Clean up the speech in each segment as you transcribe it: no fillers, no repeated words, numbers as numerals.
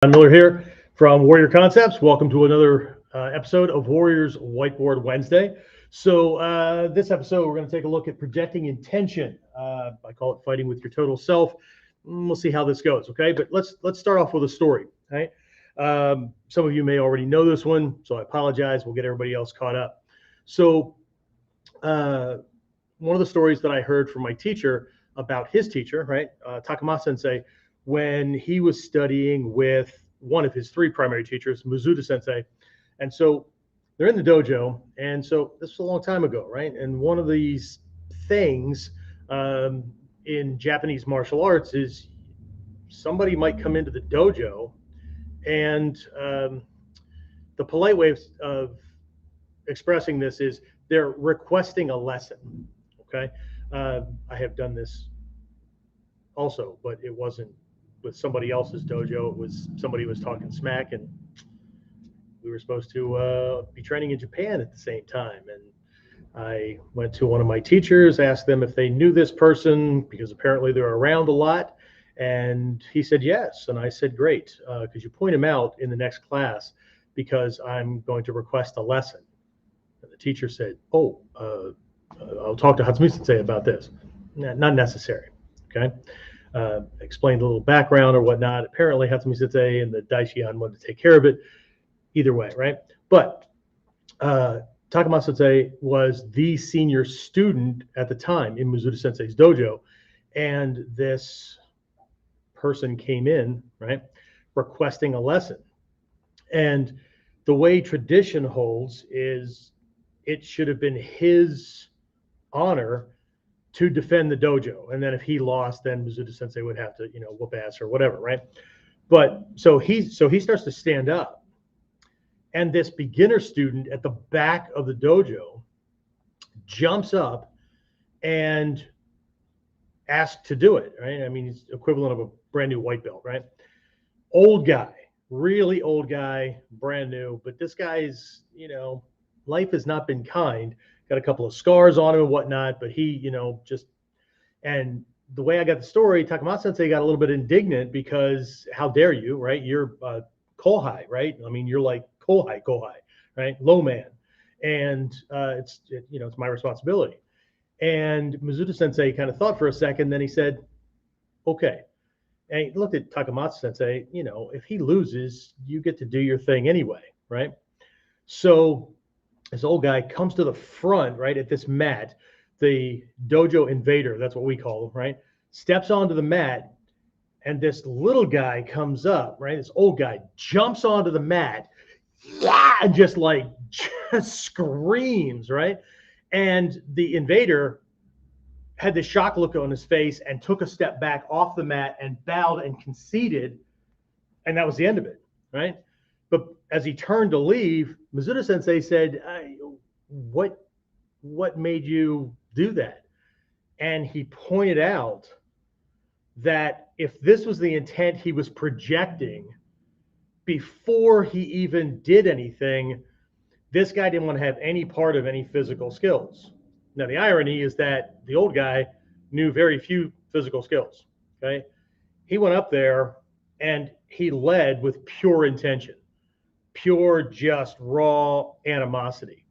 John Miller here from Warrior Concepts. Welcome to another episode of Warriors Whiteboard Wednesday. So this episode, we're going to take a look at projecting intention. I call it fighting with your total self. We'll see how this goes, okay? But let's start off with a story, right? Some of you may already know this one, so I apologize. We'll get everybody else caught up. So one of the stories that I heard from my teacher about his teacher, right, Takama Sensei, when he was studying with one of his three primary teachers, Mizuta Sensei. And so they're in the dojo. And so this was a long time ago, right? And one of these things in Japanese martial arts is somebody might come into the dojo and the polite way of expressing this is they're requesting a lesson, okay? I have done this also, but it wasn't with somebody else's dojo. It was somebody who was talking smack, and we were supposed to be training in Japan at the same time. And I went to one of my teachers, asked them if they knew this person because apparently they're around a lot. And he said yes. And I said, great, could you point him out in the next class because I'm going to request a lesson. And the teacher said, oh, I'll talk to Hatsumi Sensei about this. Not necessary, okay? Explained a little background or whatnot. Apparently Hatsumi Sensei and the Daishihan wanted to take care of it either way, right? But Takama Sensei was the senior student at the time in Mizuta Sensei's dojo. And this person came in, right, requesting a lesson. And the way tradition holds is it should have been his honor to defend the dojo. And then if he lost, then Mizuta Sensei would have to, whoop ass or whatever, right? But so he starts to stand up. And this beginner student at the back of the dojo jumps up and asks to do it, right? I mean, he's equivalent of a brand new white belt, right? Old guy, really old guy, brand new. But this guy's, life has not been kind. Got a couple of scars on him and whatnot, but he, and the way I got the story, Takama Sensei got a little bit indignant because how dare you, right? You're kohai, right? I mean, you're like kohai, right? Low man. And it's my responsibility. And Mizuta Sensei kind of thought for a second, then he said, okay. And he looked at Takamatsu Sensei, if he loses, you get to do your thing anyway, right? So this old guy comes to the front, right, at this mat, the dojo invader, that's what we call him, right, steps onto the mat, and this little guy comes up, right, this old guy jumps onto the mat, and just screams, right, and the invader had this shock look on his face and took a step back off the mat and bowed and conceded, and that was the end of it, right? But as he turned to leave, Mizuta Sensei said, what made you do that? And he pointed out that if this was the intent he was projecting before he even did anything, this guy didn't want to have any part of any physical skills. Now, the irony is that the old guy knew very few physical skills, okay? He went up there and he led with pure intention. Pure, just raw animosity.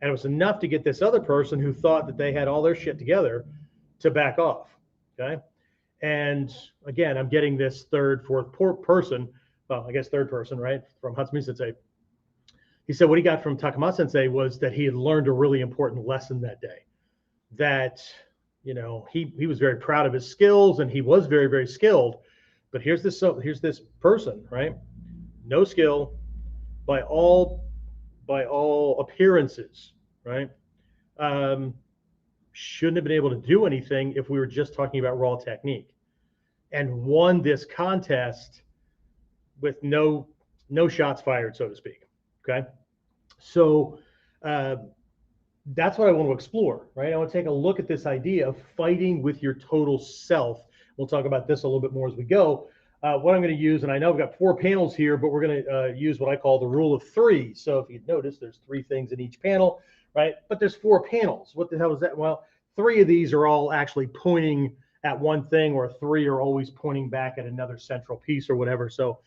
And it was enough to get this other person who thought that they had all their shit together to back off, okay? And again, I'm getting this third, fourth person, well, I guess third person, right, from Hatsumi Sensei. He said what he got from Takama Sensei was that he had learned a really important lesson that day. That, he was very proud of his skills and he was very, very skilled. But here's this person, right? No skill, by all appearances, right? Shouldn't have been able to do anything if we were just talking about raw technique, and won this contest with no shots fired, so to speak. Okay, so that's what I want to explore, right? I want to take a look at this idea of fighting with your total self. We'll talk about this a little bit more as we go. What I'm going to use, and I know I've got 4 panels here, but we're going to use what I call the rule of 3. So if you notice, there's 3 things in each panel, right? But there's 4 panels. What the hell is that? Well, 3 of these are all actually pointing at one thing, or 3 are always pointing back at another central piece or whatever. So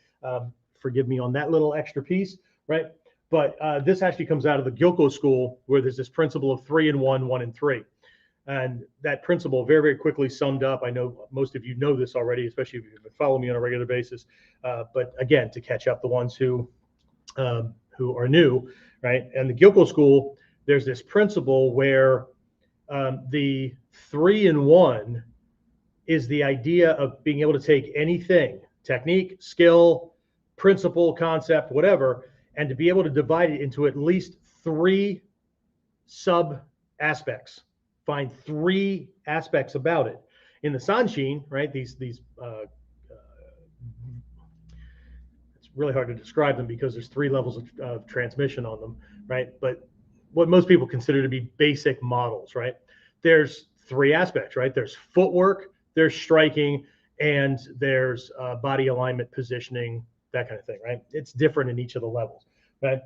Forgive me on that little extra piece, right? But this actually comes out of the Gyoko school, where there's this principle of 3 and 1, 1 and 3. And that principle, very, very quickly summed up. I know most of you know this already, especially if you've been following me on a regular basis. But again, to catch up the ones who are new, right? And the Gyoko school, there's this principle where the 3 and 1 is the idea of being able to take anything, technique, skill, principle, concept, whatever, and to be able to divide it into at least 3 sub aspects. Find 3 aspects about it. In the Sanshin, right? It's really hard to describe them because there's 3 levels of transmission on them, right? But what most people consider to be basic models, right? There's 3 aspects, right? There's footwork, there's striking, and there's body alignment, positioning, that kind of thing, right? It's different in each of the levels, right?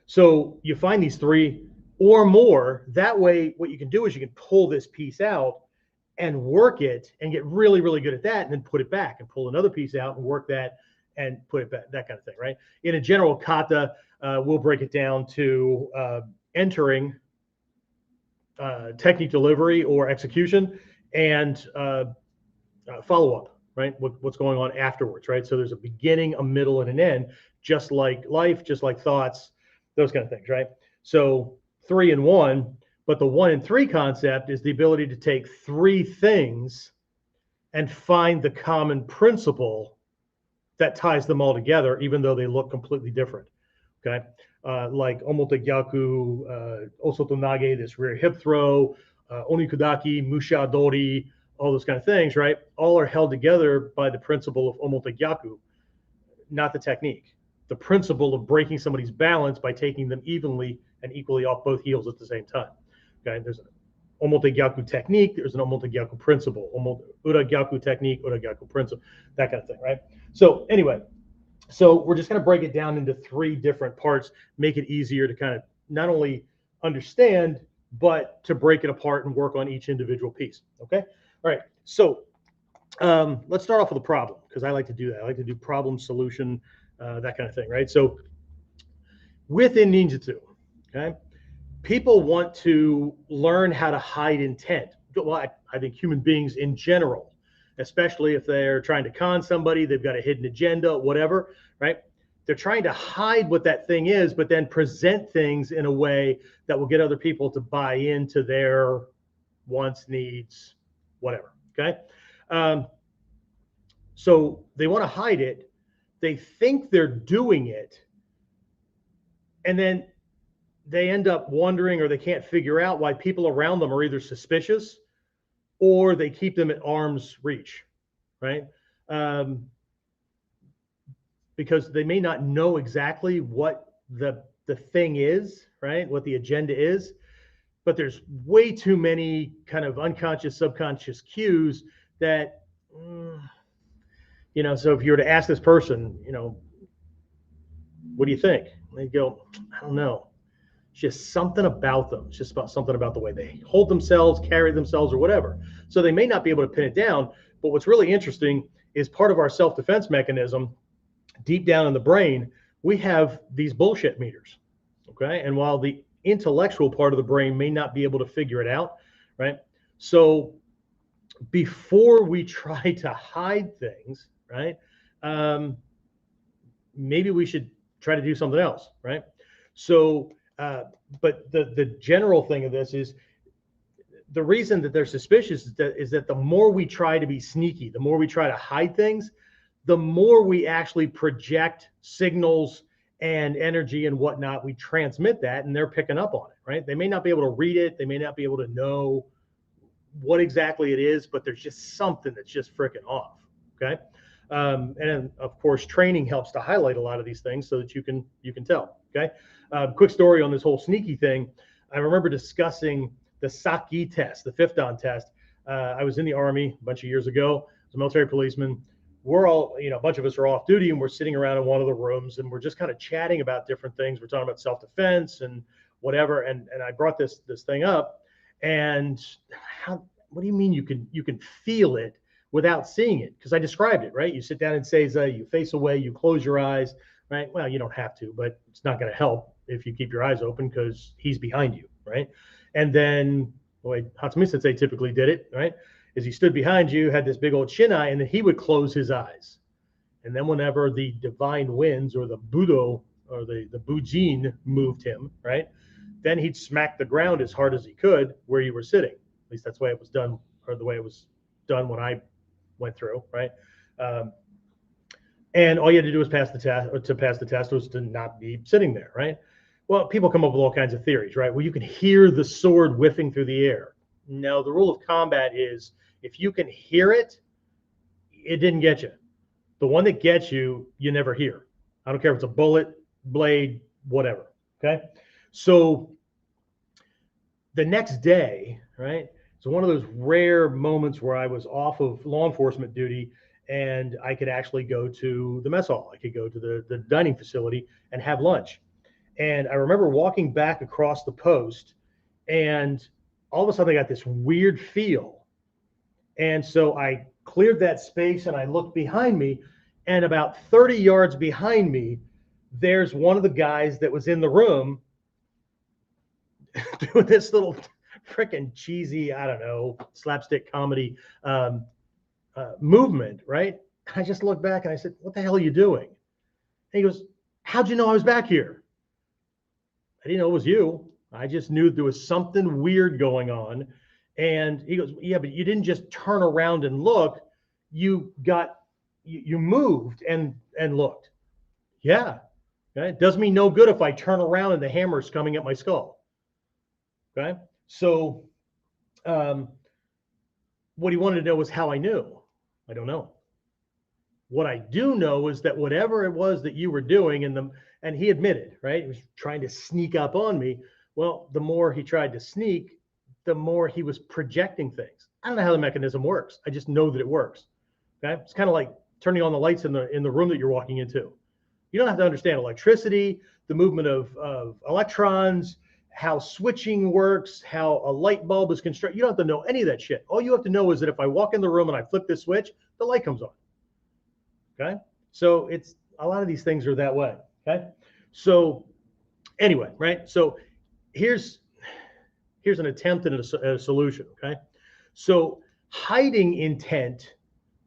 So you find these 3 or more. That way, what you can do is you can pull this piece out and work it and get really, really good at that, and then put it back and pull another piece out and work that and put it back, that kind of thing, right? In a general kata, we'll break it down to entering, technique delivery or execution, and follow-up, right? What's going on afterwards, right? So there's a beginning, a middle, and an end, just like life, just like thoughts, those kind of things, right? So 3 and 1, but the 1 and 3 concept is the ability to take 3 things and find the common principle that ties them all together, even though they look completely different, okay? Like omote gyaku, osoto nage, this rear hip throw, onikudaki, musha dori, all those kind of things, right? All are held together by the principle of omote gyaku, not the technique. The principle of breaking somebody's balance by taking them evenly and equally off both heels at the same time. Okay, there's an omote gyaku technique, there's an omote gyaku principle, ura gyaku technique, ura gyaku principle, that kind of thing, right? So anyway, so we're just going to break it down into 3 different parts, make it easier to kind of not only understand, but to break it apart and work on each individual piece, okay? All right, so let's start off with a problem, because I like to do that. I like to do problem, solution, that kind of thing, right? So within ninjutsu, okay, people want to learn how to hide intent. Well, I think human beings in general, especially if they're trying to con somebody, they've got a hidden agenda, whatever, right? They're trying to hide what that thing is, but then present things in a way that will get other people to buy into their wants, needs, whatever, okay? So they want to hide it. They think they're doing it, and then they end up wondering, or they can't figure out why people around them are either suspicious or they keep them at arm's reach, right? Because they may not know exactly what the thing is, right? What the agenda is, but there's way too many kind of unconscious, subconscious cues that, you know, so if you were to ask this person, you know, what do you think? They go, I don't know. It's just something about them. It's just about something about the way they hold themselves, carry themselves, or whatever. So they may not be able to pin it down. But what's really interesting is part of our self-defense mechanism, deep down in the brain, we have these bullshit meters, okay? And while the intellectual part of the brain may not be able to figure it out, right? So before we try to hide things, right, maybe we should try to do something else, right? So, but the general thing of this is, the reason that they're suspicious is that the more we try to be sneaky, the more we try to hide things, the more we actually project signals and energy and whatnot. We transmit that, and they're picking up on it, right? They may not be able to read it. They may not be able to know what exactly it is, but there's just something that's just freaking off, okay? And of course, training helps to highlight a lot of these things so that you can tell, okay? Quick story on this whole sneaky thing. I remember discussing the Saki test, the 5th Dan test. I was in the Army a bunch of years ago. I was a military policeman. We're all, you know, a bunch of us are off duty, and we're sitting around in one of the rooms, and we're just kind of chatting about different things. We're talking about self-defense and whatever. And I brought this thing up, and what do you mean you can feel it without seeing it, because I described it, right? You sit down in Seiza, you face away, you close your eyes, right? Well, you don't have to, but it's not going to help if you keep your eyes open because he's behind you, right? And then the way Hatsumi Sensei typically did it, right, is he stood behind you, had this big old shin eye, and then he would close his eyes. And then whenever the divine winds or the Budo or the Bujin moved him, right, then he'd smack the ground as hard as he could where you were sitting. At least that's the way it was done, or the way it was done when I went through, right? And all you had to do was pass the test. To pass the test was to not be sitting there, right? Well, people come up with all kinds of theories, right? Well, you can hear the sword whiffing through the air. No, the rule of combat is if you can hear it, it didn't get you. The one that gets you, you never hear. I don't care if it's a bullet, blade, whatever, okay? So the next day, right, so one of those rare moments where I was off of law enforcement duty and I could actually go to the mess hall. I could go to the dining facility and have lunch. And I remember walking back across the post, and all of a sudden I got this weird feel. And so I cleared that space and I looked behind me, and about 30 yards behind me, there's one of the guys that was in the room doing this little freaking cheesy, I don't know, slapstick comedy movement, right? I just looked back and I said, "What the hell are you doing?" And he goes, "How'd you know I was back here?" I didn't know it was you. I just knew there was something weird going on. And he goes, "Yeah, but you didn't just turn around and look. You moved and looked." Yeah. Okay. It does me no good if I turn around and the hammer's coming at my skull. Okay. So what he wanted to know was how I knew. I don't know. What I do know is that whatever it was that you were doing, and he admitted, right, he was trying to sneak up on me. Well, the more he tried to sneak, the more he was projecting things. I don't know how the mechanism works. I just know that it works. Okay, it's kind of like turning on the lights in the room that you're walking into. You don't have to understand electricity, the movement of electrons, how switching works, how a light bulb is constructed. You don't have to know any of that shit. All you have to know is that if I walk in the room and I flip this switch, the light comes on. Okay, so it's a lot of these things are that way. Okay, so anyway, right? So here's an attempt at a solution. Okay, so hiding intent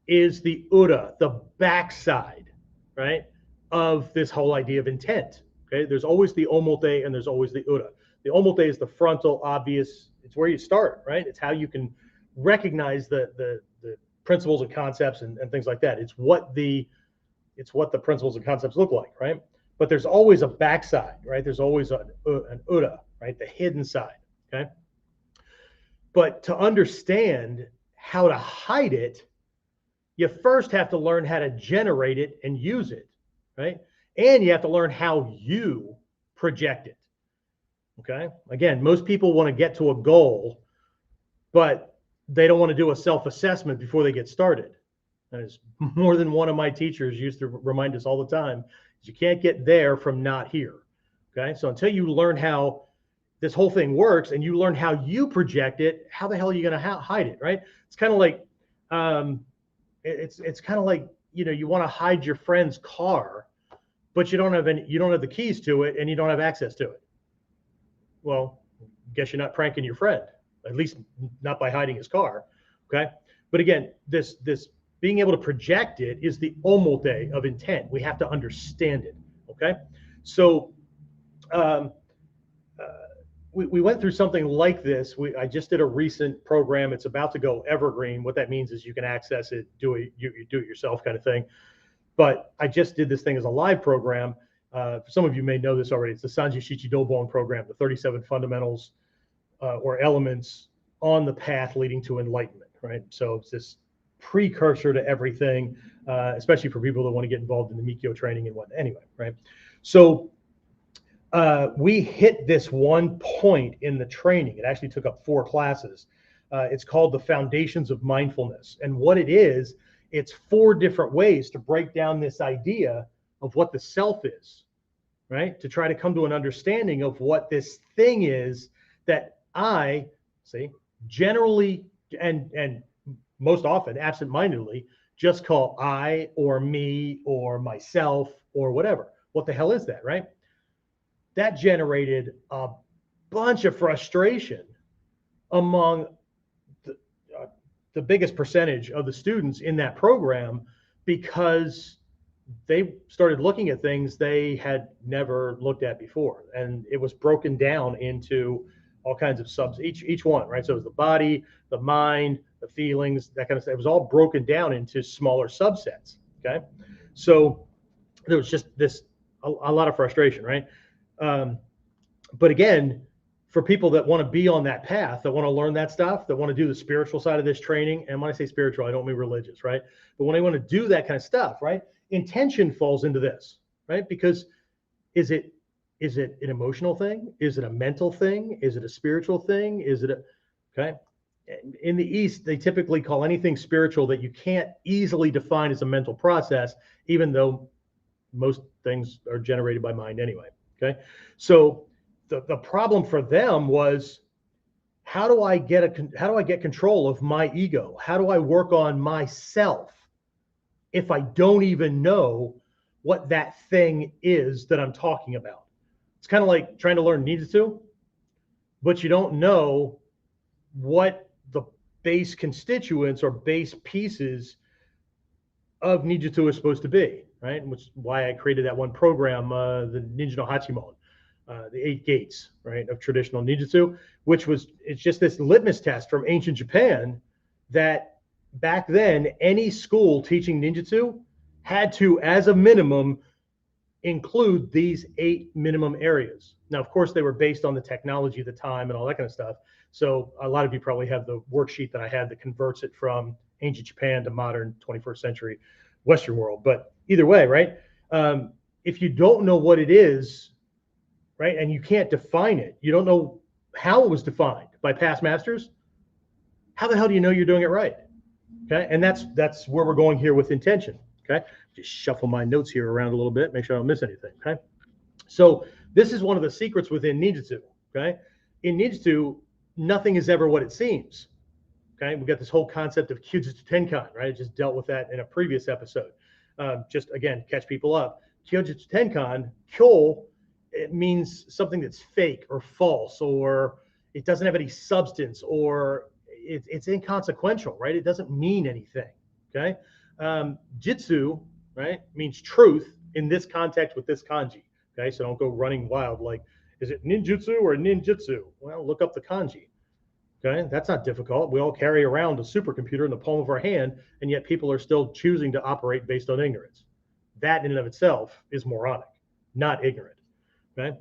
is the ura, the backside, right, of this whole idea of intent. Okay, there's always the omote and there's always the ura. The omote is the frontal, obvious. It's where you start, right? It's how you can recognize the principles and concepts and things like that. It's what the principles and concepts look like, right? But there's always a backside, right? There's always an ura, right? The hidden side, okay? But to understand how to hide it, you first have to learn how to generate it and use it, right? And you have to learn how you project it, okay? Again, most people want to get to a goal, but they don't want to do a self-assessment before they get started. As more than one of my teachers used to remind us all the time, you can't get there from not here. Okay, so until you learn how this whole thing works and you learn how you project it, how the hell are you going to hide it, right? It's kind of like it's kind of like, you know, you want to hide your friend's car, but you don't have the keys to it and you don't have access to it. Well, guess you're not pranking your friend, at least not by hiding his car. Okay, but again, this being able to project it is the omote of intent. We have to understand it. Okay, so we went through something like this. I just did a recent program. It's about to go evergreen. What that means is you can access it, you do it yourself kind of thing. But I just did this thing as a live program. Some of you may know this already. It's the Sanji Shichi Dobon program, the 37 fundamentals or elements on the path leading to enlightenment, right? So it's this precursor to everything, especially for people that want to get involved in the Mikyo training and whatnot. Anyway, right? So we hit this one point in the training. It actually took up 4 classes. It's called the Foundations of Mindfulness. And what it is, it's 4 different ways to break down this idea of what the self is, right? To try to come to an understanding of what this thing is that I generally and most often absentmindedly just call I or me or myself or whatever. What the hell is that, right? That generated a bunch of frustration among the, the biggest percentage of the students in that program, because they started looking at things they had never looked at before, and it was broken down into all kinds of subs, each one, right? So it was the body, the mind, the feelings, that kind of stuff. It was all broken down into smaller subsets. Okay, so there was just this a lot of frustration, right? But again, for people that want to be on that path, that want to learn that stuff, that want to do the spiritual side of this training, and when I say spiritual, I don't mean religious, right? But when I want to do that kind of stuff, right? Intention falls into this, right? Because is it an emotional thing? Is it a mental thing? Is it a spiritual thing? Is it a okay? In the East, they typically call anything spiritual that you can't easily define as a mental process, even though most things are generated by mind anyway. Okay, so the problem for them was, how do I get control of my ego? How do I work on myself if I don't even know what that thing is that I'm talking about? It's kind of like trying to learn ninjutsu, but you don't know what the base constituents or base pieces of ninjutsu is supposed to be, right? Which is why I created that one program, the Ninja no Hachimon, the 8 gates, right, of traditional ninjutsu, which was, it's just this litmus test from ancient Japan that back then any school teaching ninjutsu had to, as a minimum, include these 8 minimum areas. Now, of course, they were based on the technology of the time and all that kind of stuff. So a lot of you probably have the worksheet that I had that converts it from ancient Japan to modern 21st century Western world. But either way, right? If you don't know what it is, right, and you can't define it, you don't know how it was defined by past masters, how the hell do you know you're doing it right? Okay, and that's where we're going here with intention. Okay, just shuffle my notes here around a little bit, make sure I don't miss anything. Okay, so this is one of the secrets within ninjutsu. Okay, in ninjutsu, nothing is ever what it seems. Okay, we got this whole concept of Kyujutsu Tenkan, right? I just dealt with that in a previous episode. Just again, catch people up. Kyujutsu Tenkan, kyo, it means something that's fake or false, or it doesn't have any substance, or it's inconsequential, right? It doesn't mean anything. Okay, jitsu, right, means truth in this context with this kanji. Okay, so don't go running wild like, is it ninjutsu or ninjutsu? Well, look up the kanji. Okay, that's not difficult. We all carry around a supercomputer in the palm of our hand, and yet people are still choosing to operate based on ignorance. That in and of itself is moronic, not ignorant. Okay,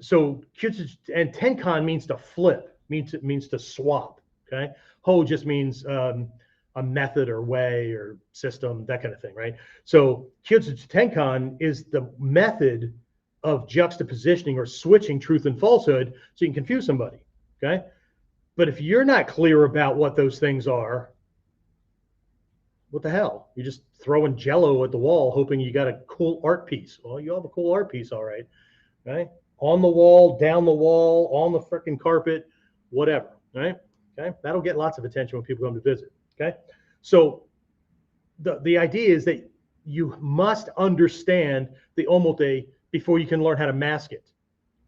so and Tenkan means to flip, means to swap. Okay, Ho just means a method or way or system, that kind of thing, right? So Kyujutsu Tenkan is the method of juxtapositioning or switching truth and falsehood so you can confuse somebody. Okay, but if you're not clear about what those things are, what the hell? You're just throwing jello at the wall hoping you got a cool art piece. Well, you have a cool art piece, all right. Okay, on the wall, down the wall, on the freaking carpet, whatever, right? Okay, that'll get lots of attention when people come to visit. Okay, so the idea is that you must understand the omote before you can learn how to mask it.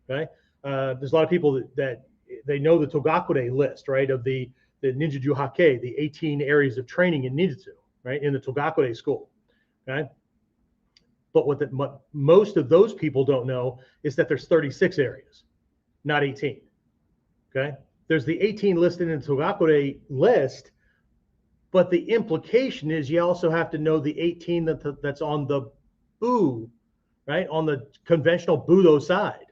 Okay, there's a lot of people that they know the Togakure list, right, of the Ninjutsu Hake, the 18 areas of training in ninjutsu, right, in the Togakure school. Okay, but what most of those people don't know is that there's 36 areas, not 18. Okay, there's the 18 listed in the Togakure list, but the implication is you also have to know the 18 that's on the Bu, right, on the conventional Budo side,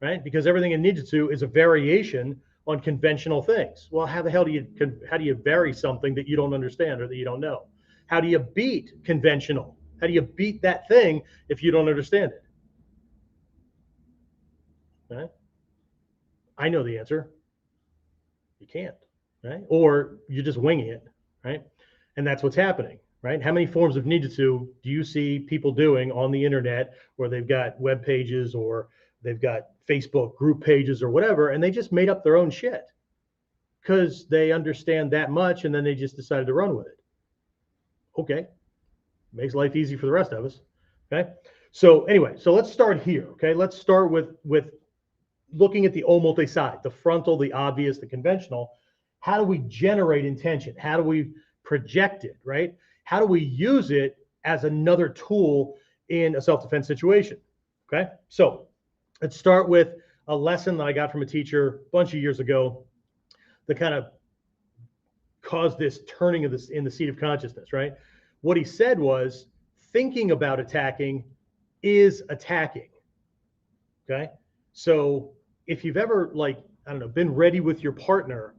right? Because everything in ninjutsu is a variation on conventional things. Well, how the hell do you vary something that you don't understand or that you don't know? How do you beat conventional? How do you beat that thing if you don't understand it? Right? I know the answer. You can't, right? Or you're just winging it, right? And that's what's happening, right? How many forms of ninjutsu do you see people doing on the internet where they've got web pages or they've got Facebook group pages or whatever, and they just made up their own shit? because they understand that much and then they just decided to run with it. Okay. Makes life easy for the rest of us. Okay. So anyway, so let's start here. Okay. Let's start with looking at the omote side, the frontal, the obvious, the conventional. How do we generate intention? How do we project it, right? How do we use it as another tool in a self-defense situation? Okay. So let's start with a lesson that I got from a teacher a bunch of years ago that kind of caused this turning of this in the seat of consciousness, right? What he said was, thinking about attacking is attacking. Okay. So if you've ever, like, I don't know, been ready with your partner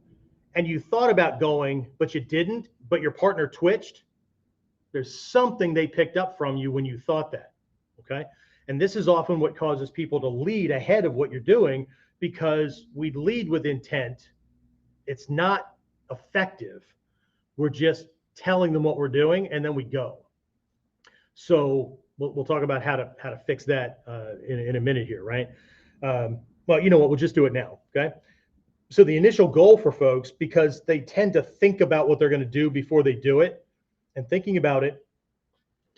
and you thought about going, but you didn't, but your partner twitched, there's something they picked up from you when you thought that. Okay. And this is often what causes people to lead ahead of what you're doing, because we lead with intent. It's not effective. We're just telling them what we're doing and then we go. So we'll talk about how to fix that in a minute here, right? Well, you know what? We'll just do it now. Okay. So the initial goal for folks, because they tend to think about what they're going to do before they do it, and thinking about it,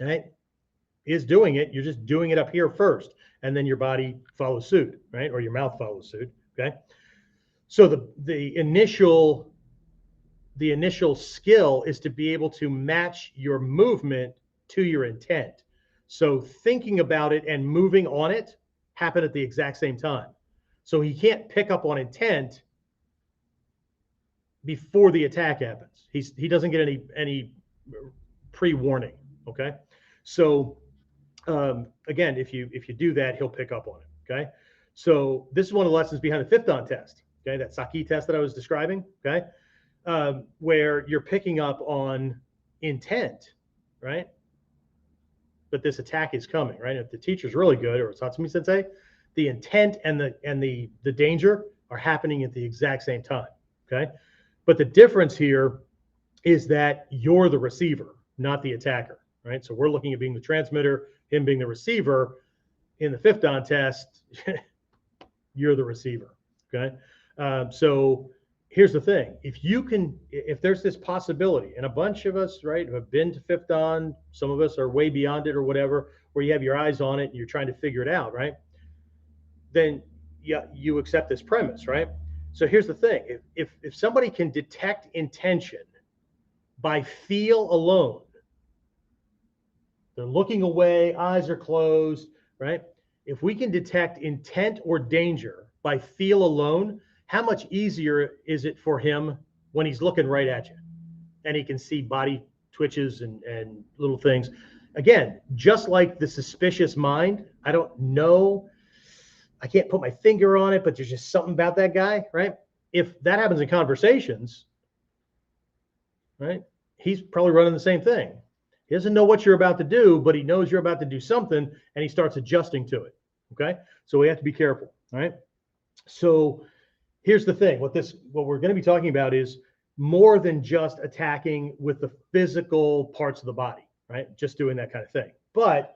right, is doing it. You're just doing it up here first, and then your body follows suit, right? Or your mouth follows suit. Okay. So the initial skill is to be able to match your movement to your intent. So thinking about it and moving on it happen at the exact same time. So he can't pick up on intent before the attack happens. He doesn't get any pre-warning. Okay. So again, if you do that, he'll pick up on it. Okay. So this is one of the lessons behind the fifth dan test. Okay. That Saki test that I was describing. Okay. Where you're picking up on intent, right? But this attack is coming, right? If the teacher's really good, or Satsumi Sensei, the intent and the danger are happening at the exact same time. Okay. But the difference here is that you're the receiver, not the attacker, right? So we're looking at being the transmitter, him being the receiver. In the fifth dan test, you're the receiver. Okay. So here's the thing. If there's this possibility, and a bunch of us, right, have been to fifth dan, some of us are way beyond it or whatever, where you have your eyes on it and you're trying to figure it out, right? Then you accept this premise, right? So here's the thing. If somebody can detect intention by feel alone, they're looking away, eyes are closed, right? If we can detect intent or danger by feel alone, how much easier is it for him when he's looking right at you and he can see body twitches and little things? Again, just like the suspicious mind, I don't know, I can't put my finger on it, but there's just something about that guy, right? If that happens in conversations, right, he's probably running the same thing. He doesn't know what you're about to do, but he knows you're about to do something and he starts adjusting to it. Okay. So we have to be careful. All right. So here's the thing. What we're going to be talking about is more than just attacking with the physical parts of the body, right? Just doing that kind of thing. But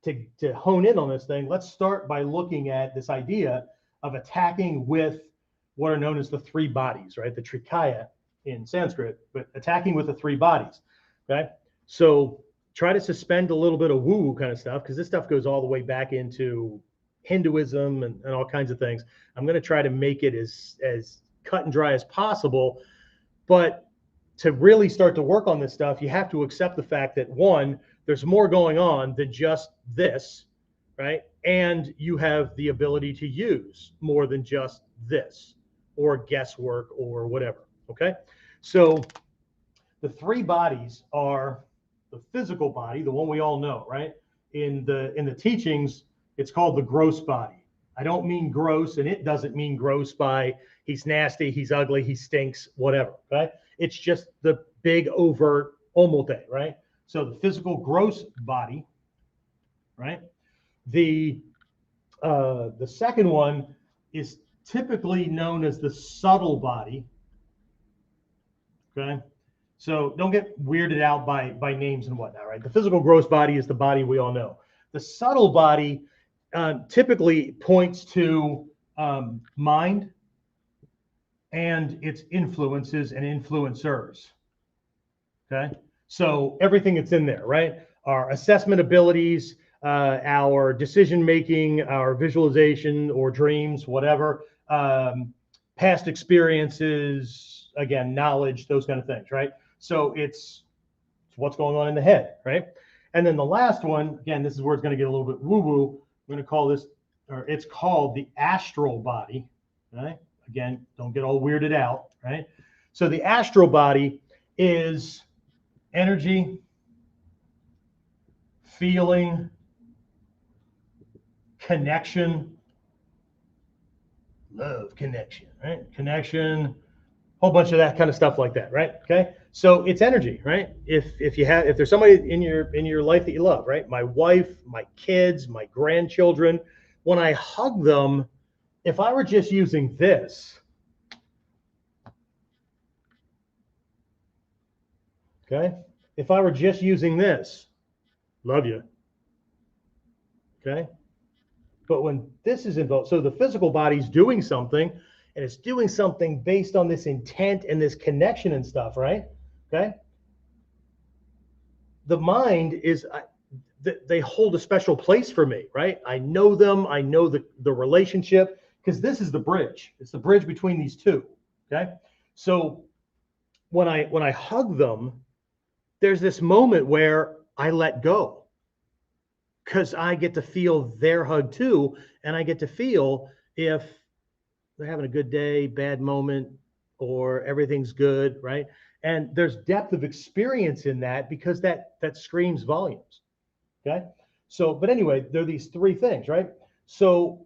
to hone in on this thing, let's start by looking at this idea of attacking with what are known as the three bodies, right? The trikaya in Sanskrit, but attacking with the three bodies. Okay. So try to suspend a little bit of woo-woo kind of stuff, because this stuff goes all the way back into Hinduism and all kinds of things. I'm going to try to make it as cut and dry as possible. But to really start to work on this stuff, you have to accept the fact that, one, there's more going on than just this, right? And you have the ability to use more than just this or guesswork or whatever. Okay. So the three bodies are the physical body, the one we all know, right? In the teachings, it's called the gross body. I don't mean gross, and it doesn't mean gross by he's nasty, he's ugly, he stinks, whatever. Okay. It's just the big overt omote, right? So the physical gross body, right? The second one is typically known as the subtle body. Okay. So don't get weirded out by names and whatnot, right? The physical gross body is the body we all know. The subtle body typically points to mind, and its influences and influencers. Okay. So everything that's in there, right? Our assessment abilities, our decision making, our visualization or dreams, whatever, past experiences, again, knowledge, those kind of things, right? So it's what's going on in the head, right? And then the last one, again, this is where it's going to get a little bit woo-woo. We're going to call this, or it's called the astral body, right? Again, don't get all weirded out, right? So the astral body is energy, feeling, connection, love, connection, right? Connection, whole bunch of that kind of stuff like that, right? Okay, so it's energy, right? If there's somebody in your life that you love, right? My wife, my kids, my grandchildren, when I hug them, if I were just using this, okay, if I were just using this, love you, okay. But when this is involved, so the physical body's doing something, and it's doing something based on this intent and this connection and stuff, right? Okay. The mind is, they hold a special place for me, right? I know them. I know the relationship, because this is the bridge. It's the bridge between these two. Okay. So when I hug them, there's this moment where I let go, because I get to feel their hug too. And I get to feel if they're having a good day, bad moment, or everything's good, right? And there's depth of experience in that, because that screams volumes. Okay. So, but anyway, there are these three things, right? So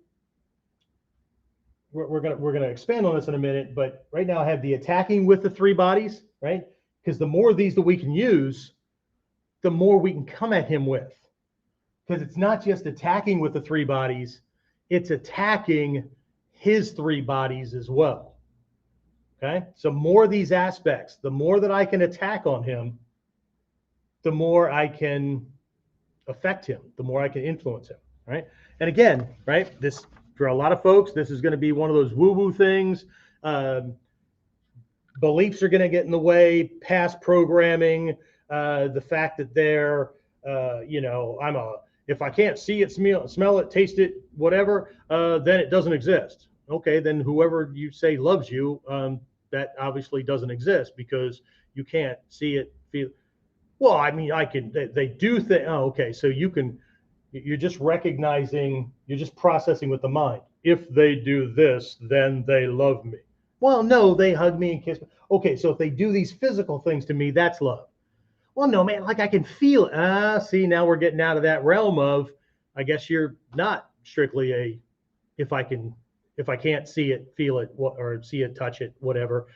we're gonna expand on this in a minute, but right now I have the attacking with the three bodies, right? Because the more of these that we can use, the more we can come at him with. Because it's not just attacking with the three bodies, it's attacking his three bodies as well. Okay. So more of these aspects, the more that I can attack on him, the more I can affect him, the more I can influence him. Right. And again, right, this, for a lot of folks, this is going to be one of those woo-woo things. Beliefs are going to get in the way, past programming, the fact that they're, if I can't see it, smell it, taste it, whatever, then it doesn't exist. Okay, then whoever you say loves you, that obviously doesn't exist, because you can't see it, feel. Well, I mean, they do think, oh, okay, so you're just recognizing, you're just processing with the mind. If they do this, then they love me. Well, no, they hug me and kiss me. Okay, so if they do these physical things to me, that's love. Well, no, man, like I can feel it. See, now we're getting out of that realm of, I guess you're not strictly a, if I can't see it, feel it, or see it, touch it, whatever.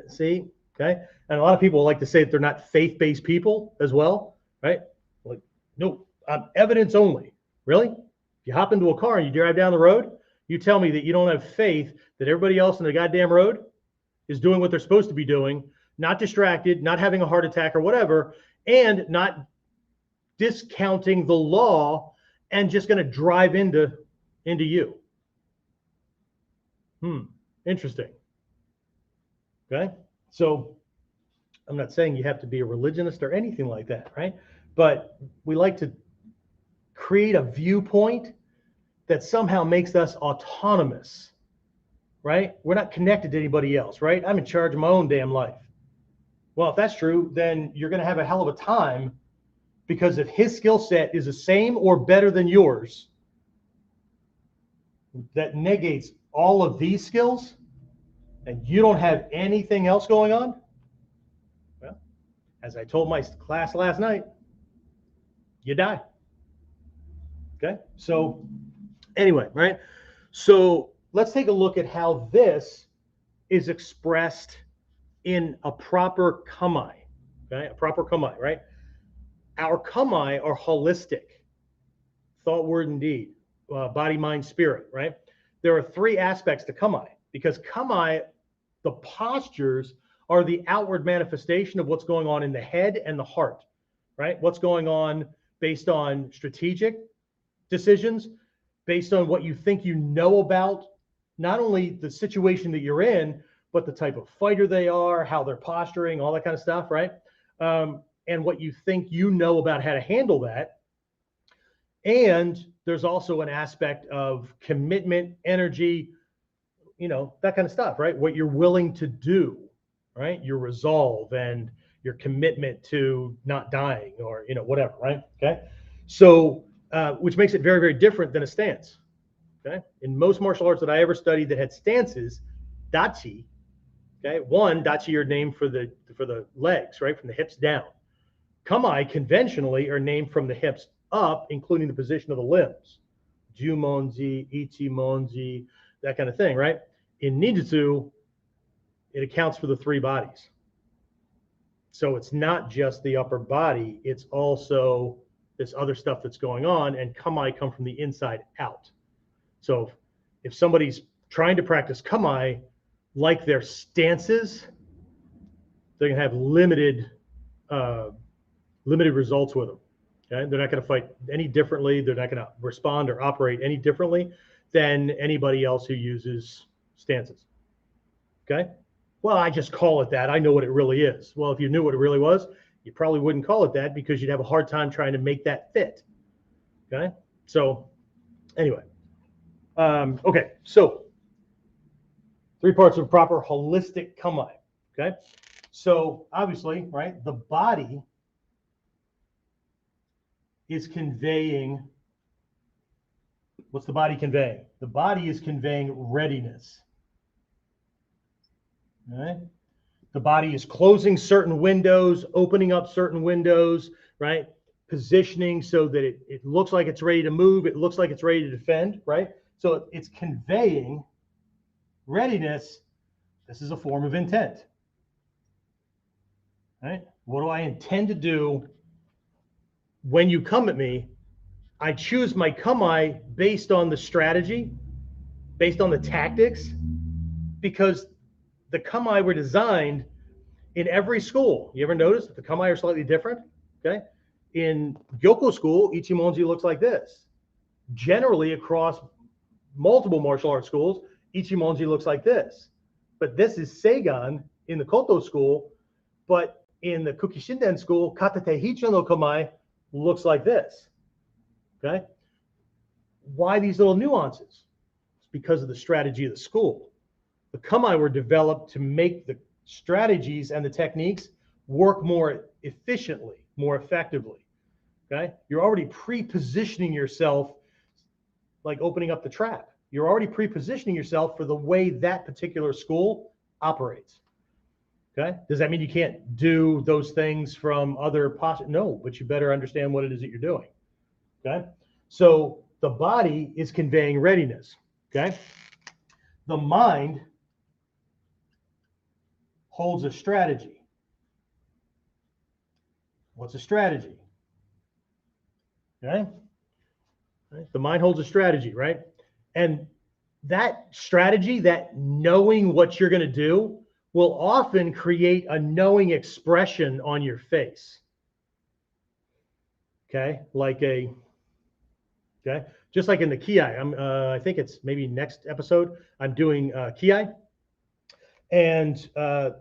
See, okay. And a lot of people like to say that they're not faith-based people as well, right? Like, no, I'm evidence only. Really? If you hop into a car and you drive down the road, you tell me that you don't have faith that everybody else in the goddamn road is doing what they're supposed to be doing, not distracted, not having a heart attack or whatever, and not discounting the law and just going to drive into you. Interesting. Okay. So I'm not saying you have to be a religionist or anything like that, right? But we like to create a viewpoint that somehow makes us autonomous, right? We're not connected to anybody else, right? I'm in charge of my own damn life. Well, if that's true, then you're going to have a hell of a time, because if his skill set is the same or better than yours, that negates all of these skills, and you don't have anything else going on. Well, as I told my class last night, you die. Okay. So anyway, right. So let's take a look at how this is expressed in a proper kami. Okay. A proper kami, right? Our kami are holistic: thought, word, and deed, body, mind, spirit, right? There are three aspects to kami, because kami, the postures, are the outward manifestation of what's going on in the head and the heart, right? What's going on based on strategic decisions, based on what you think you know about not only the situation that you're in, but the type of fighter they are, how they're posturing, all that kind of stuff, right? And what you think you know about how to handle that. And there's also an aspect of commitment, energy, that kind of stuff, right? What you're willing to do, right? Your resolve and your commitment to not dying or, whatever, right? Okay. So, which makes it very, very different than a stance. Okay. In most martial arts that I ever studied that had stances, dachi, okay, dachi are named for the legs, right? From the hips down. Kamae conventionally are named from the hips up, including the position of the limbs. Jumonji, Ichimonji, that kind of thing, right? In ninjutsu, it accounts for the three bodies. So it's not just the upper body, it's also this other stuff that's going on, and kamae come from the inside out. So if somebody's trying to practice kamae like their stances, they're going to have limited results with them. Okay? They're not going to fight any differently. They're not going to respond or operate any differently than anybody else who uses stances. Okay? Well, I just call it that. I know what it really is. Well, if you knew what it really was, you probably wouldn't call it that because you'd have a hard time trying to make that fit. Okay? So anyway. Okay, so 3 parts of proper holistic kamae. Okay? So obviously, right, the body is conveying, what's the body conveying? The body is conveying readiness. All right? The body is closing certain windows, opening up certain windows, right? Positioning so that it looks like it's ready to move. It looks like it's ready to defend, right? So it's conveying readiness. This is a form of intent. Right? What do I intend to do when you come at me? I choose my kamae based on the strategy, based on the tactics, because the kamae were designed in every school. You ever notice that the kamae are slightly different? Okay. In Gyoko school, Ichimonji looks like this. Generally, across multiple martial arts schools, Ichimonji looks like this. But this is Seigan in the Koto school, but in the Kukishinden school, Katate Hicho no kamae looks like this. Okay? Why these little nuances? It's because of the strategy of the school. The kamae were developed to make the strategies and the techniques work more efficiently, more effectively. Okay? You're already pre-positioning yourself like opening up the trap. You're already pre-positioning yourself for the way that particular school operates. Okay? Does that mean you can't do those things from other postures? No, but you better understand what it is that you're doing. Okay? So the body is conveying readiness. Okay? The mind holds a strategy. What's a strategy? Okay? Right? The mind holds a strategy, right? And that strategy, that knowing what you're going to do, will often create a knowing expression on your face. Okay? Just like in the ki. I think it's maybe next episode, I'm doing ki. And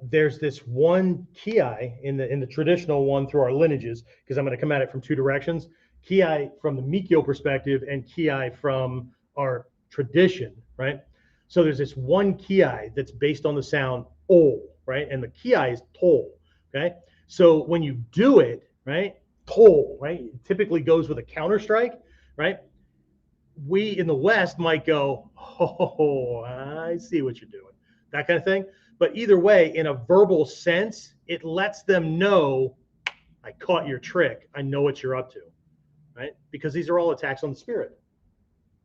there's this one ki in the traditional one through our lineages, because I'm going to come at it from 2 directions. Ki from the Mikyo perspective and ki from our tradition, right? So there's this one ki that's based on the sound o, right? And the ki is to, okay? So when you do it, right, to, right, it typically goes with a counter strike, right? We in the West might go, oh, I see what you're doing, that kind of thing. But either way, in a verbal sense, it lets them know, I caught your trick. I know what you're up to, right? Because these are all attacks on the spirit.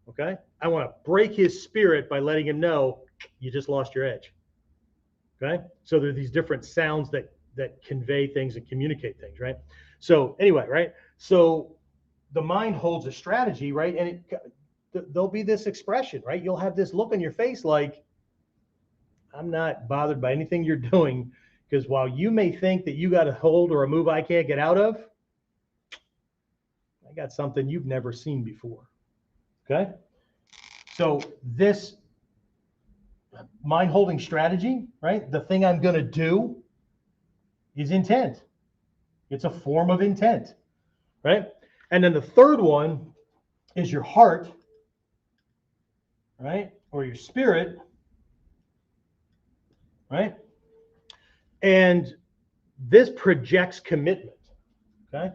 Okay? I want to break his spirit by letting him know you just lost your edge. Okay? So there are these different sounds that convey things and communicate things, right? So anyway, right? So the mind holds a strategy, right? And there'll be this expression, right? You'll have this look on your face like, I'm not bothered by anything you're doing, because while you may think that you got a hold or a move I can't get out of, I got something you've never seen before. Okay? So this mind holding strategy, right? The thing I'm going to do is intent. It's a form of intent, right? And then the third one is your heart, right? Or your spirit, right? And this projects commitment, okay?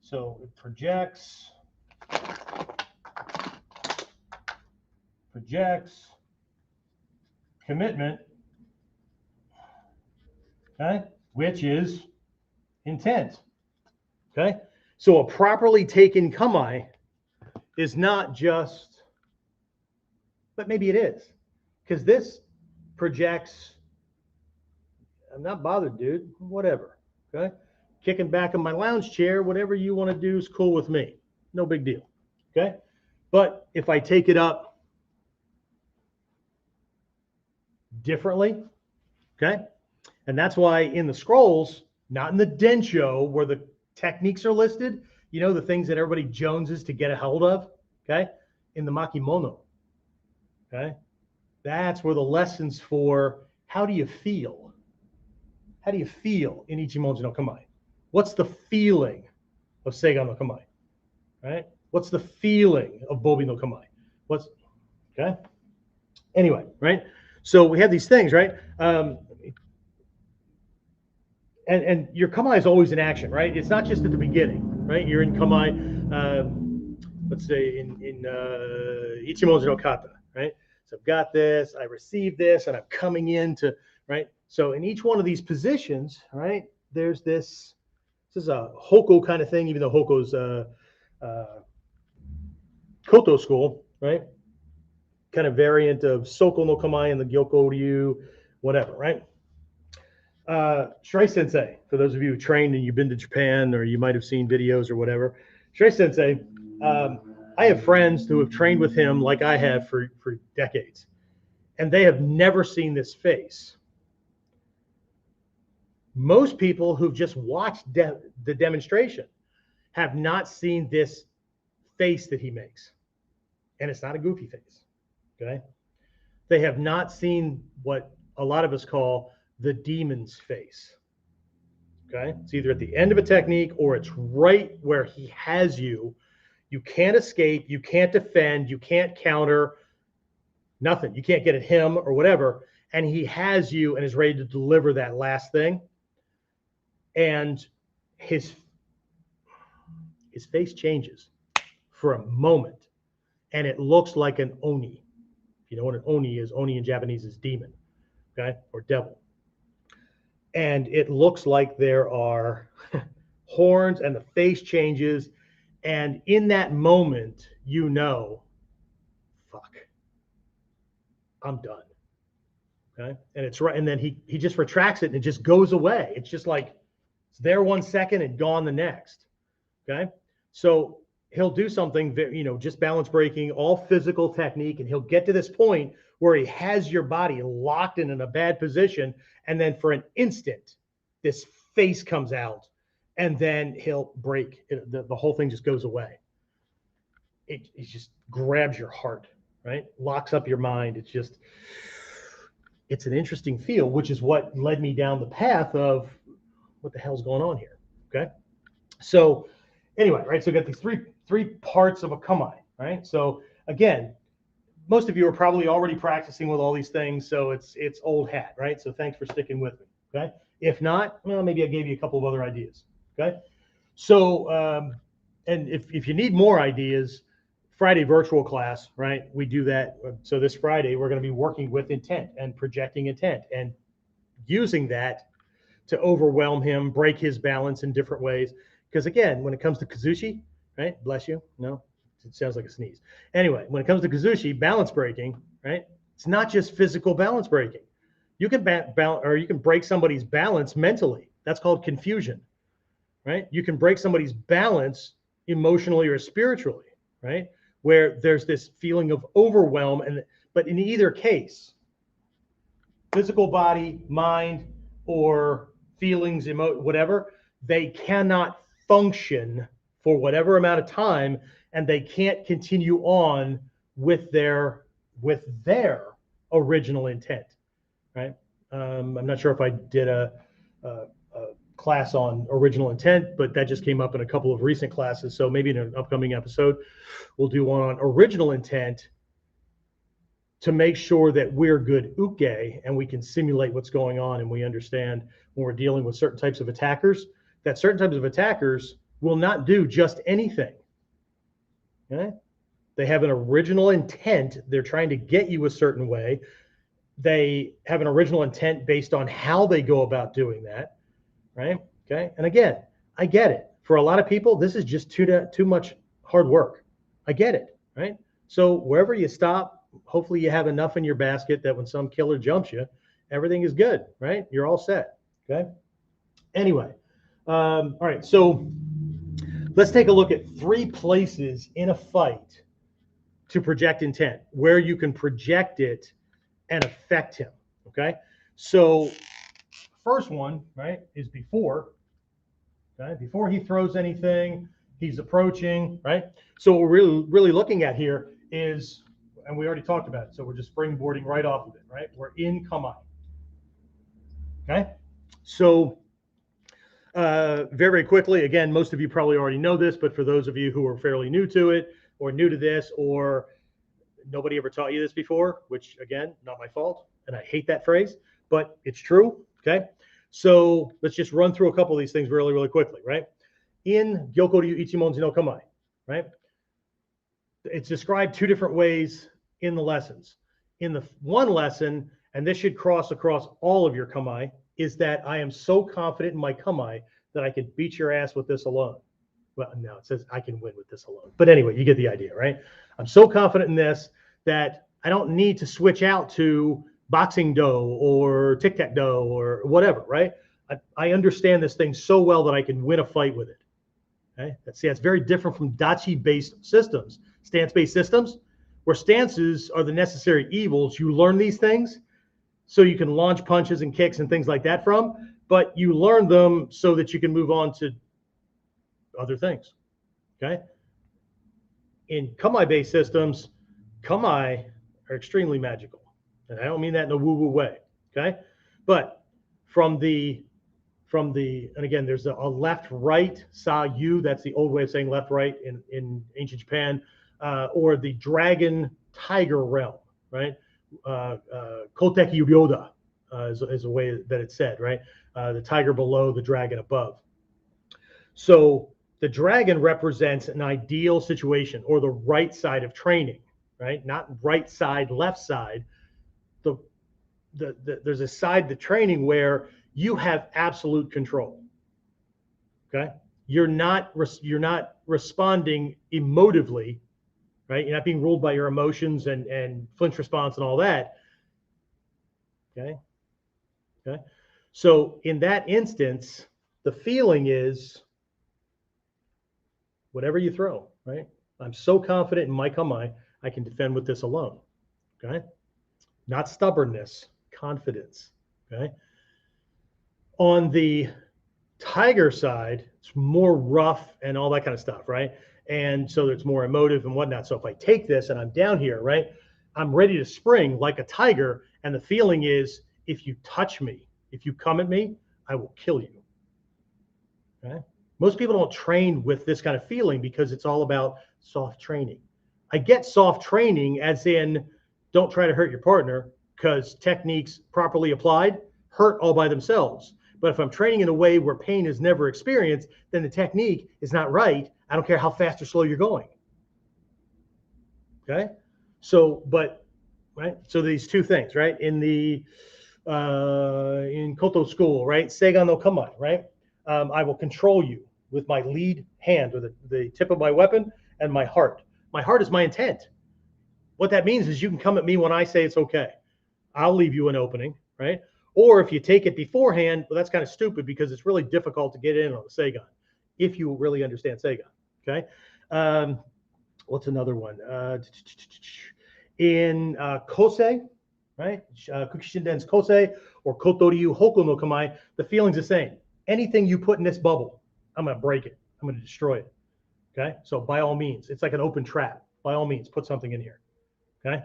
So it projects commitment, okay? Which is intent, okay? So a properly taken kamae is not just, but maybe it is, because this projects, I'm not bothered, dude, whatever, okay? Kicking back in my lounge chair, whatever you want to do is cool with me. No big deal, okay? But if I take it up differently, okay? And that's why in the scrolls, not in the densho where the techniques are listed, you know, the things that everybody joneses to get a hold of, okay? In the makimono, okay? That's where the lessons for how do you feel? How do you feel in Ichimonji no Kamae? What's the feeling of Seiga no Kamae, right? What's the feeling of Bobi no Kamae? What's, okay? Anyway, right? So we have these things, right? And your kamae is always in action, right? It's not just at the beginning, right? You're in kamae, let's say in Ichimonji no Kata, right? So I've got this, I received this, and I'm coming into, right? So in each one of these positions, right, there's this is a Hoko kind of thing, even though Hoko's Koto school, right? Kind of variant of Soko no Kamae and the Gyoko Ryu, whatever, right? Shrei Sensei, for those of you who trained and you've been to Japan or you might have seen videos or whatever, Shrei Sensei, I have friends who have trained with him like I have for decades, and they have never seen this face. Most people who've just watched the demonstration have not seen this face that he makes, and it's not a goofy face, okay? They have not seen what a lot of us call the demon's face, okay? It's either at the end of a technique or it's right where he has you. You can't escape, you can't defend, you can't counter, nothing. You can't get at him or whatever, and he has you and is ready to deliver that last thing. And his face changes for a moment, and it looks like an oni. If you know what an oni in Japanese is demon, okay, or devil. And it looks like there are horns, and the face changes, and in that moment, you know, fuck, I'm done. Okay, and it's right, and then he just retracts it, and it just goes away. It's just like it's there 1 second and gone the next. Okay, so he'll do something, you know, just balance breaking, all physical technique, and he'll get to this point where he has your body locked in a bad position, and then for an instant, this face comes out, and then he'll break. The whole thing just goes away. It just grabs your heart, right? Locks up your mind. It's an interesting feel, which is what led me down the path of what the hell's going on here, okay? So anyway, right, so we got these three parts of a kamae, right? So again, most of you are probably already practicing with all these things, so it's old hat, right? So thanks for sticking with me, okay? If not, well, maybe I gave you a couple of other ideas, okay? So, and if you need more ideas, Friday virtual class, right? We do that. So this Friday, we're going to be working with intent and projecting intent and using that to overwhelm him, break his balance in different ways. Because again, when it comes to Kazushi, right? Bless you. No, it sounds like a sneeze. Anyway, when it comes to Kazushi, balance breaking, right? It's not just physical balance breaking. You can you can break somebody's balance mentally. That's called confusion, right? You can break somebody's balance emotionally or spiritually, right? Where there's this feeling of overwhelm, but in either case, physical body, mind, or feelings, whatever, they cannot function for whatever amount of time, and they can't continue on with their original intent, right? I'm not sure if I did a class on original intent, but that just came up in a couple of recent classes. So maybe in an upcoming episode, we'll do one on original intent to make sure that we're good uke and we can simulate what's going on, and we understand when we're dealing with certain types of attackers that certain types of attackers will not do just anything. Okay? They have an original intent. They're trying to get you a certain way. They have an original intent based on how they go about doing that, right? Okay. And again, I get it. For a lot of people, this is just too much hard work. I get it, right? So wherever you stop, hopefully you have enough in your basket that when some killer jumps you, everything is good, right? You're all set. Okay. Anyway, all right. So let's take a look at 3 places in a fight to project intent, where you can project it and affect him. Okay. So first one, right, is before. Okay. Before he throws anything, he's approaching, right? So what we're really looking at here is, and we already talked about it, so we're just springboarding right off of it, right? We're in kamae. Okay. So very, very quickly, again, most of you probably already know this, but for those of you who are fairly new to it or new to this, or nobody ever taught you this before, which again, not my fault, and I hate that phrase, but it's true. Okay. So let's just run through a couple of these things really, really quickly, right? In Gyokoryu Ichimonji no Kamae, right? It's described 2 different ways in the lessons. In the one lesson, and this should cross across all of your kamae, is that I am so confident in my kamae that I could beat your ass with this alone. Well, no, it says I can win with this alone. But anyway, you get the idea, right? I'm so confident in this that I don't need to switch out to boxing do or tic-tac-toe or whatever, right? I understand this thing so well that I can win a fight with it. Okay? That's very different from dachi-based systems, stance-based systems, where stances are the necessary evils. You learn these things so you can launch punches and kicks and things like that from, but you learn them so that you can move on to other things. Okay? In kamae-based systems, kamae are extremely magical. And I don't mean that in a woo-woo way. Okay? But from the, and again, there's a left-right sa-yu, that's the old way of saying left-right in ancient Japan, or the dragon tiger realm, right? Koteki ryoda is a way that it's said, right? The tiger below, the dragon above. So the dragon represents an ideal situation, or the right side of training, right? Not right side, left side. There's a side to training where you have absolute control. Okay, you're not responding emotively, right? You're not being ruled by your emotions and flinch response and all that. Okay. So in that instance, the feeling is whatever you throw, right? I'm so confident in my kamae, I can defend with this alone. Okay. Not stubbornness, confidence. Okay. On the tiger side, it's more rough and all that kind of stuff, right? And so it's more emotive and whatnot. So if I take this and I'm down here, right, I'm ready to spring like a tiger. And the feeling is, if you touch me, if you come at me, I will kill you. Okay? Most people don't train with this kind of feeling because it's all about soft training. I get soft training as in don't try to hurt your partner, because techniques properly applied hurt all by themselves. But if I'm training in a way where pain is never experienced, then the technique is not right. I don't care how fast or slow you're going. Okay. So, but, right. So these 2 things, right? In the, in Koto school, right? Seigan no kamae, right? I will control you with my lead hand, or the tip of my weapon, and my heart. My heart is my intent. What that means is you can come at me when I say it's okay. I'll leave you an opening, right? Or if you take it beforehand, well, that's kind of stupid because it's really difficult to get in on the Seigan if you really understand Seigan. Okay. What's another one? In Kosei, right? Kukishinden's Kosei or Kotoryu Hoku no Kamae, the feeling's the same. Anything you put in this bubble, I'm going to break it. I'm going to destroy it. Okay. So by all means, it's like an open trap. By all means, put something in here. Okay.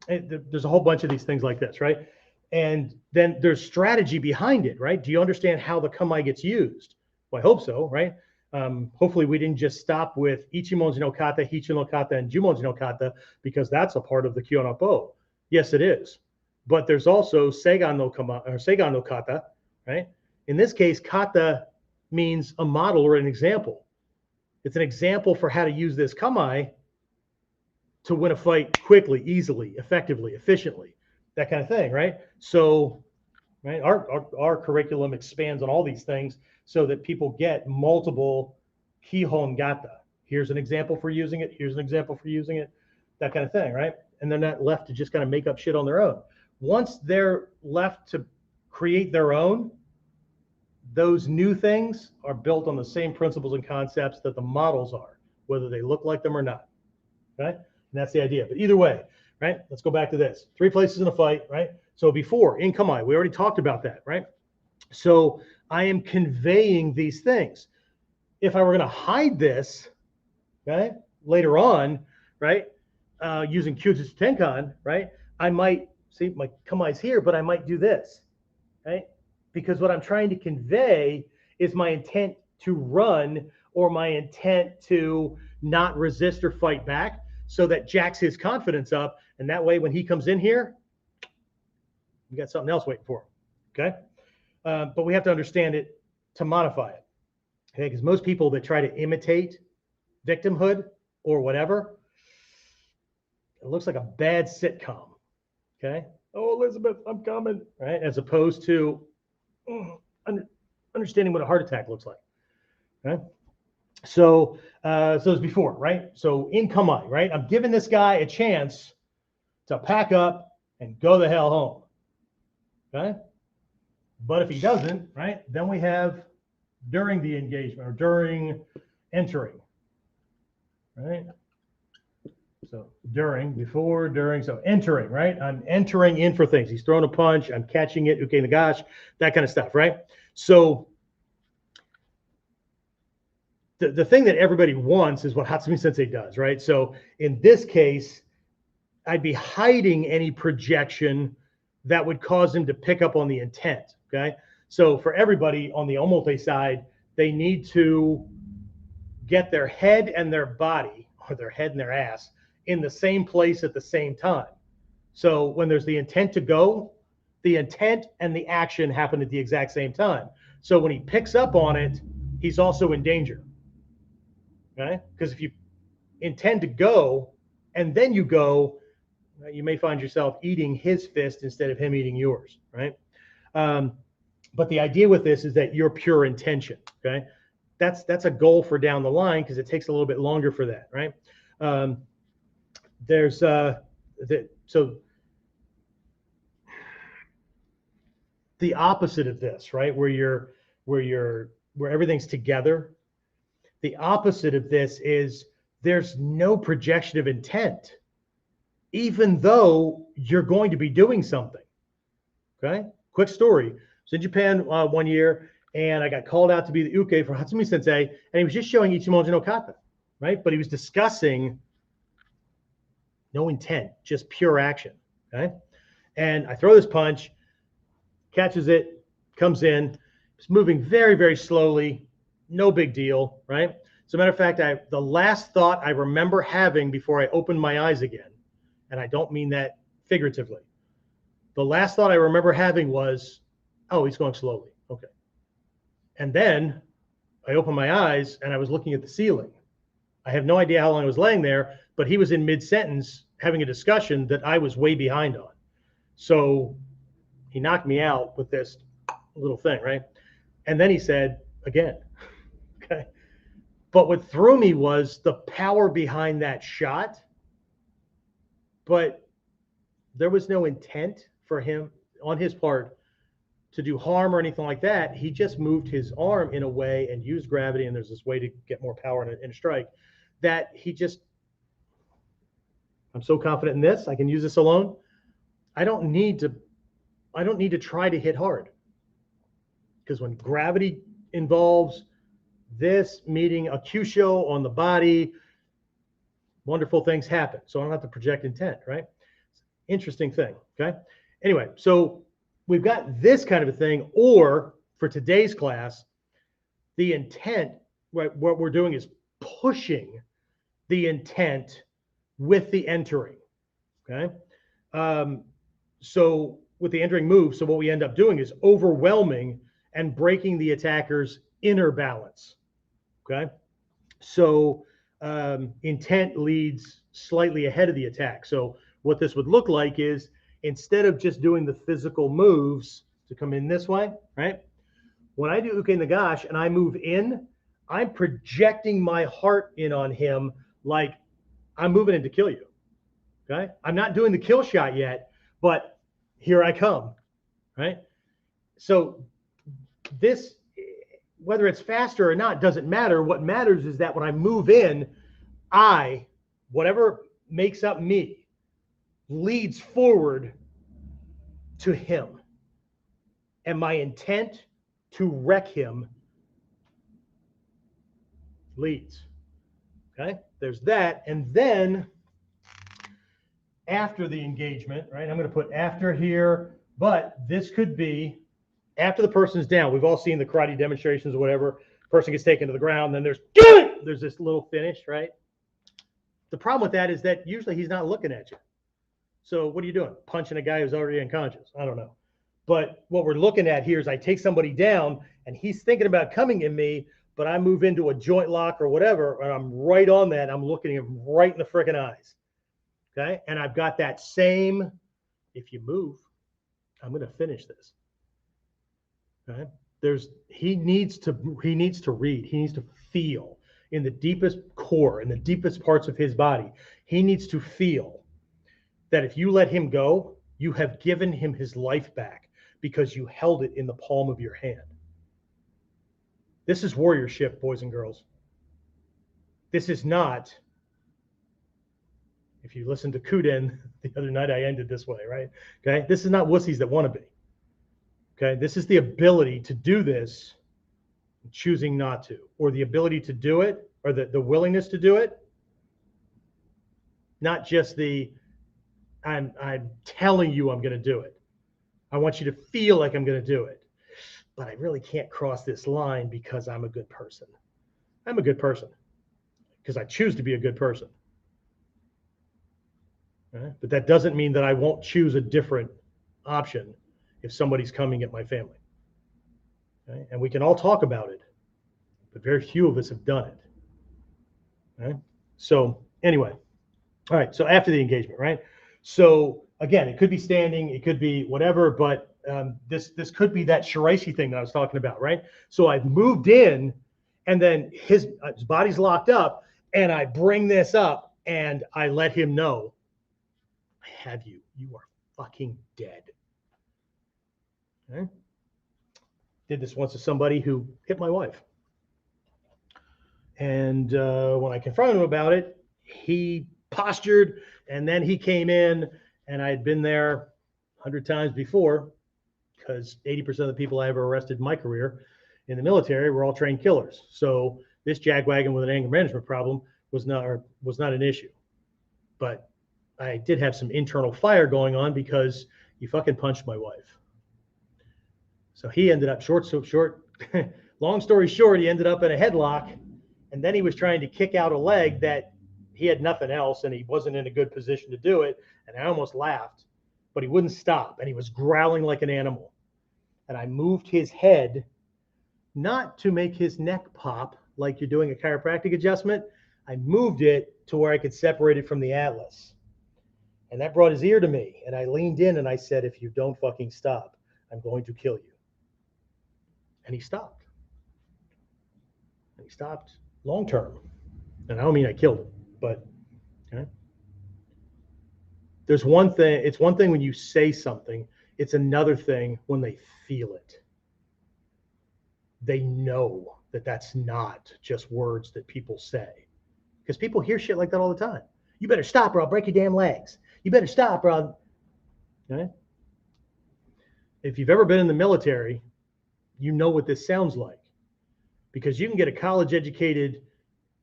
There's a whole bunch of these things like this, right? And then there's strategy behind it, right? Do you understand how the kamae gets used? Well, I hope so, right? Hopefully we didn't just stop with ichimonji no kata, hichi no kata, and jumonji no kata, because that's a part of the kyo-no-po. Yes, it is. But there's also seigan no kama or seigan no kata, right? In this case, kata means a model or an example. It's an example for how to use this kamae to win a fight quickly, easily, effectively, efficiently, that kind of thing, right? So, right, our curriculum expands on all these things so that people get multiple kihon gata. Here's an example for using it. Here's an example for using it, that kind of thing, right? And they're not left to just kind of make up shit on their own. Once they're left to create their own, those new things are built on the same principles and concepts that the models are, whether they look like them or not, okay? And that's the idea. But either way, right? Let's go back to this. 3 places in a fight, right? So before, in kamae, we already talked about that, right? So I am conveying these things. If I were going to hide this, okay, later on, right, using Kyujutsu Tenkan, right, I might, see, my kamae's here, but I might do this, right? Because what I'm trying to convey is my intent to run or my intent to not resist or fight back, so that jacks his confidence up. And that way, when he comes in here, you got something else waiting for him. Okay. But we have to understand it to modify it. Okay. Because most people that try to imitate victimhood or whatever, it looks like a bad sitcom. Okay. Oh, Elizabeth, I'm coming. Right. As opposed to understanding what a heart attack looks like. Okay. So it's before, right? So in kamae, right? I'm giving this guy a chance to pack up and go the hell home. Okay. But if he doesn't, right, then we have during the engagement or during entering, right? So during, before, during, so entering, right? I'm entering in for things. He's throwing a punch, I'm catching it, uke nagashi, that kind of stuff, right? So the thing that everybody wants is what Hatsumi Sensei does, right? So in this case, I'd be hiding any projection that would cause him to pick up on the intent, okay? So for everybody on the omote side, they need to get their head and their body, or their head and their ass, in the same place at the same time. So when there's the intent to go, the intent and the action happen at the exact same time. So when he picks up on it, he's also in danger. Okay? Because if you intend to go and then you go, you may find yourself eating his fist instead of him eating yours, right? But the idea with this is that your pure intention, okay? That's a goal for down the line because it takes a little bit longer for that, right? So the opposite of this, right? Where everything's together. The opposite of this is there's no projection of intent, even though you're going to be doing something. Okay? Quick story. I was in Japan 1 year, and I got called out to be the uke for Hatsumi Sensei, and he was just showing Ichimonji no kata, right? But he was discussing no intent, just pure action. Okay? And I throw this punch, catches it, comes in. It's moving very, very slowly. No big deal, right? As a matter of fact, the last thought I remember having before I opened my eyes again, and I don't mean that figuratively, the last thought I remember having was, oh, he's going slowly. Okay. And then I opened my eyes and I was looking at the ceiling. I have no idea how long I was laying there, but he was in mid-sentence having a discussion that I was way behind on. So he knocked me out with this little thing, right? And then he said, again. Okay. But what threw me was the power behind that shot. But there was no intent for him on his part to do harm or anything like that. He just moved his arm in a way and used gravity. And there's this way to get more power in a strike that he just, I'm so confident in this. I can use this alone. I don't need to try to hit hard, because when gravity involves this meeting a Kyusho on the body, wonderful things happen. So I don't have to project intent, right? Interesting thing. Okay. Anyway, so we've got this kind of a thing, or for today's class, the intent, right, what we're doing is pushing the intent with the entering. Okay. So with the entering move, so what we end up doing is overwhelming and breaking the attacker's inner balance. Okay. So intent leads slightly ahead of the attack. So what this would look like is, instead of just doing the physical moves to come in this way, right? When I do uke nagash and I move in, I'm projecting my heart in on him like I'm moving in to kill you. Okay. I'm not doing the kill shot yet, but here I come. Right. So this, whether it's faster or not, doesn't matter. What matters is that when I move in, whatever makes up me, leads forward to him. And my intent to wreck him leads. Okay, there's that. And then after the engagement, right, I'm going to put after here, but this could be after the person's down. We've all seen the karate demonstrations or whatever. Person gets taken to the ground, then there's this little finish, right? The problem with that is that usually he's not looking at you. So what are you doing? Punching a guy who's already unconscious? I don't know. But what we're looking at here is I take somebody down and he's thinking about coming at me, but I move into a joint lock or whatever, and I'm right on that. I'm looking at him right in the freaking eyes. Okay. And I've got that same, if you move, I'm going to finish this. Okay. He needs to read. He needs to feel in the deepest core, in the deepest parts of his body. He needs to feel that if you let him go, you have given him his life back because you held it in the palm of your hand. This is warriorship, boys and girls. This is not, if you listen to Kuden the other night, I ended this way, right? Okay. This is not wussies that want to be. Okay. This is the ability to do this, choosing not to, or the ability to do it, or the willingness to do it. Not just I'm telling you I'm going to do it. I want you to feel like I'm going to do it. But I really can't cross this line because I'm a good person. I'm a good person because I choose to be a good person. Right? But that doesn't mean that I won't choose a different option if somebody's coming at my family. Okay? And we can all talk about it, but very few of us have done it. Okay? So anyway, all right. So after the engagement, right? So again, it could be standing, it could be whatever, but this could be that shiraishi thing that I was talking about, right? So I've moved in, and then his body's locked up, and I bring this up, and I let him know, I have you. You are fucking dead. Okay? Did this once to somebody who hit my wife. And when I confronted him about it, he postured, and then he came in, and I had been there 100 times before, because 80% of the people I ever arrested in my career in the military were all trained killers. So this jagwagon with an anger management problem was not an issue. But I did have some internal fire going on because he fucking punched my wife. So he ended up long story short, he ended up in a headlock, and then he was trying to kick out a leg that he had nothing else, and he wasn't in a good position to do it. And I almost laughed, but he wouldn't stop, and he was growling like an animal. And I moved his head, not to make his neck pop like you're doing a chiropractic adjustment. I moved it to where I could separate it from the atlas. And that brought his ear to me. And I leaned in and I said, if you don't fucking stop, I'm going to kill you. And he stopped. And he stopped long term. And I don't mean I killed him, but okay. There's one thing, it's one thing when you say something, it's another thing when they feel it. They know that that's not just words that people say. Because people hear shit like that all the time. You better stop or I'll break your damn legs. You better stop or I'll... Okay? If you've ever been in the military, you know what this sounds like. Because you can get a college-educated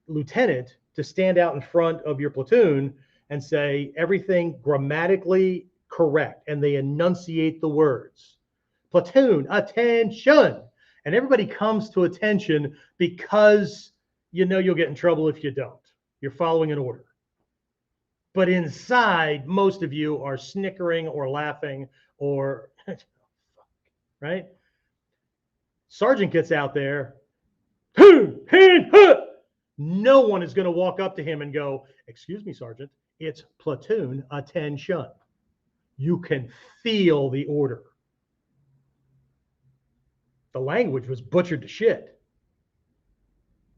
lieutenant to stand out in front of your platoon and say everything grammatically correct and they enunciate the words. Platoon, attention. And everybody comes to attention because you know you'll get in trouble if you don't. You're following an order. But inside, most of you are snickering or laughing or, right? Sergeant gets out there. No one is going to walk up to him and go, excuse me, Sergeant, it's platoon attention. You can feel the order. The language was butchered to shit.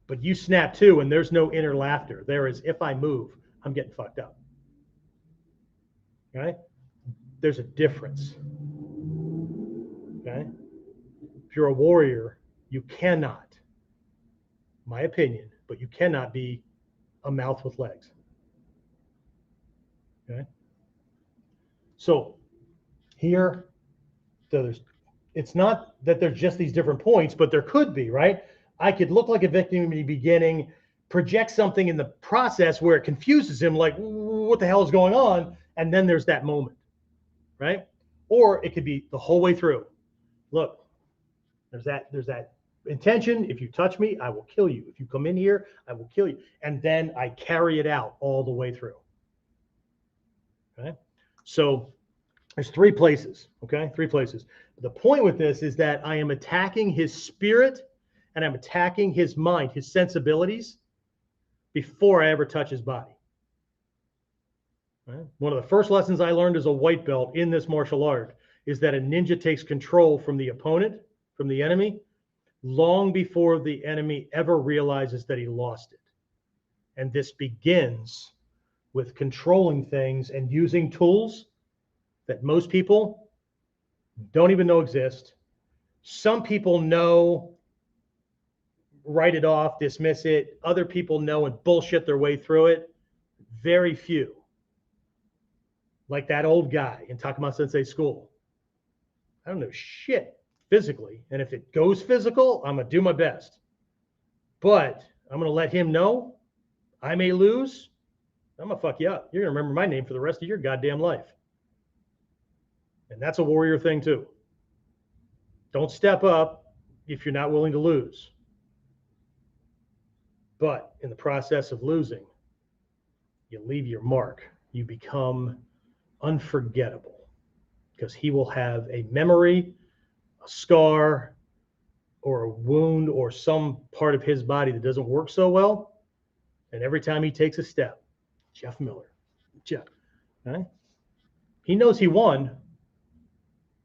But you snap to, and there's no inner laughter. There is, if I move, I'm getting fucked up. Okay? There's a difference. Okay? If you're a warrior, you cannot, my opinion, but you cannot be a mouth with legs. Okay? So here, it's not that there's just these different points, but there could be, right? I could look like a victim in the beginning, project something in the process where it confuses him, like, what the hell is going on? And then there's that moment, right? Or it could be the whole way through. Look, there's that intention. If you touch me, I will kill you. If you come in here, I will kill you. And then I carry it out all the way through. Okay? So there's 3 places, okay? 3 places. The point with this is that I am attacking his spirit and I'm attacking his mind, his sensibilities, before I ever touch his body. Right? One of the first lessons I learned as a white belt in this martial art is that a ninja takes control from the opponent, from the enemy, long before the enemy ever realizes that he lost it. And this begins with controlling things and using tools that most people don't even know exist. Some people know, write it off, dismiss it. Other people know and bullshit their way through it. Very few. Like that old guy in Takuma Sensei's school. I don't know shit physically. And if it goes physical, I'm going to do my best. But I'm going to let him know I may lose. I'm going to fuck you up. You're going to remember my name for the rest of your goddamn life. And that's a warrior thing too. Don't step up if you're not willing to lose. But in the process of losing, you leave your mark. You become unforgettable because he will have a memory, a scar, or a wound or some part of his body that doesn't work so well. And every time he takes a step, Jeff Miller, Jeff, right? He knows he won,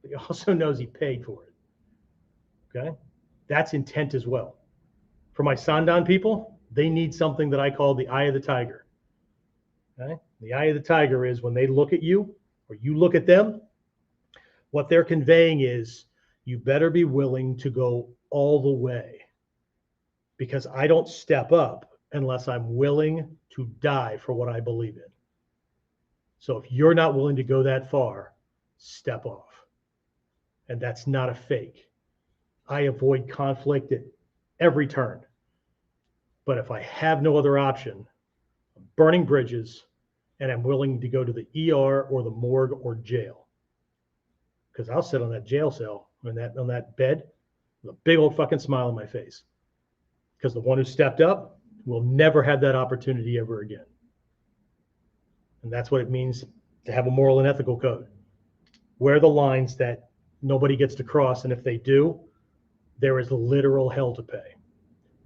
but he also knows he paid for it. Okay? That's intent as well. For my Sandan people, they need something that I call the eye of the tiger. Okay? The eye of the tiger is when they look at you or you look at them, what they're conveying is you better be willing to go all the way because I don't step up unless I'm willing to die for what I believe in. So if you're not willing to go that far, step off. And that's not a fake. I avoid conflict at every turn. But if I have no other option, I'm burning bridges and I'm willing to go to the ER or the morgue or jail. Because I'll sit on that jail cell on that bed with a big old fucking smile on my face. Because the one who stepped up will never have that opportunity ever again. And that's what it means to have a moral and ethical code. Where are the lines that nobody gets to cross, and if they do, there is literal hell to pay.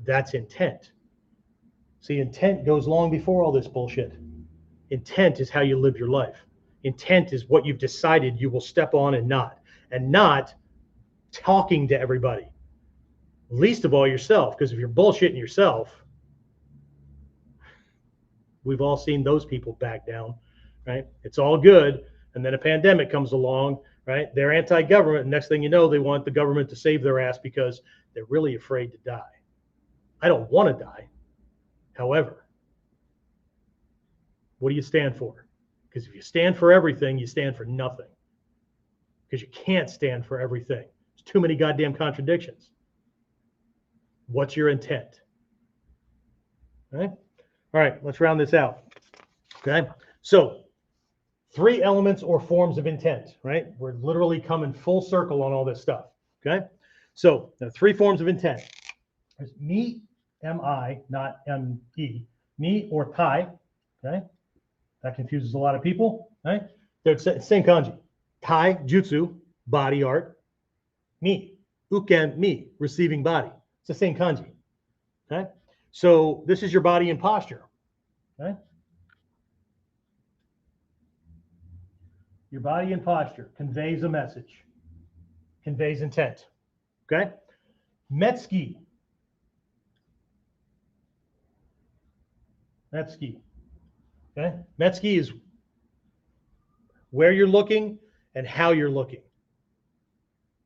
That's intent. See, intent goes long before all this bullshit. Intent is how you live your life. Intent is what you've decided you will step on and not talking to everybody. Least of all yourself, because if you're bullshitting yourself, we've all seen those people back down, right? It's all good, and then a pandemic comes along, right? They're anti-government, and next thing you know, they want the government to save their ass because they're really afraid to die. I don't want to die. However, what do you stand for? Because if you stand for everything, you stand for nothing. Because you can't stand for everything. There's too many goddamn contradictions. What's your intent? All right, let's round this out. Okay, so Three elements or forms of intent, right? We're literally coming full circle on all this stuff, okay? So the three forms of intent. There's me, M-I, not M-E, me or tai, okay? That confuses a lot of people, right? They're same kanji. Tai, jutsu, body art. Me, uken, me, receiving body. It's the same kanji, okay? So this is your body and posture, okay? Your body and posture conveys a message, conveys intent, okay? Metsuki. Metsuki, okay? Metsuki is where you're looking and how you're looking,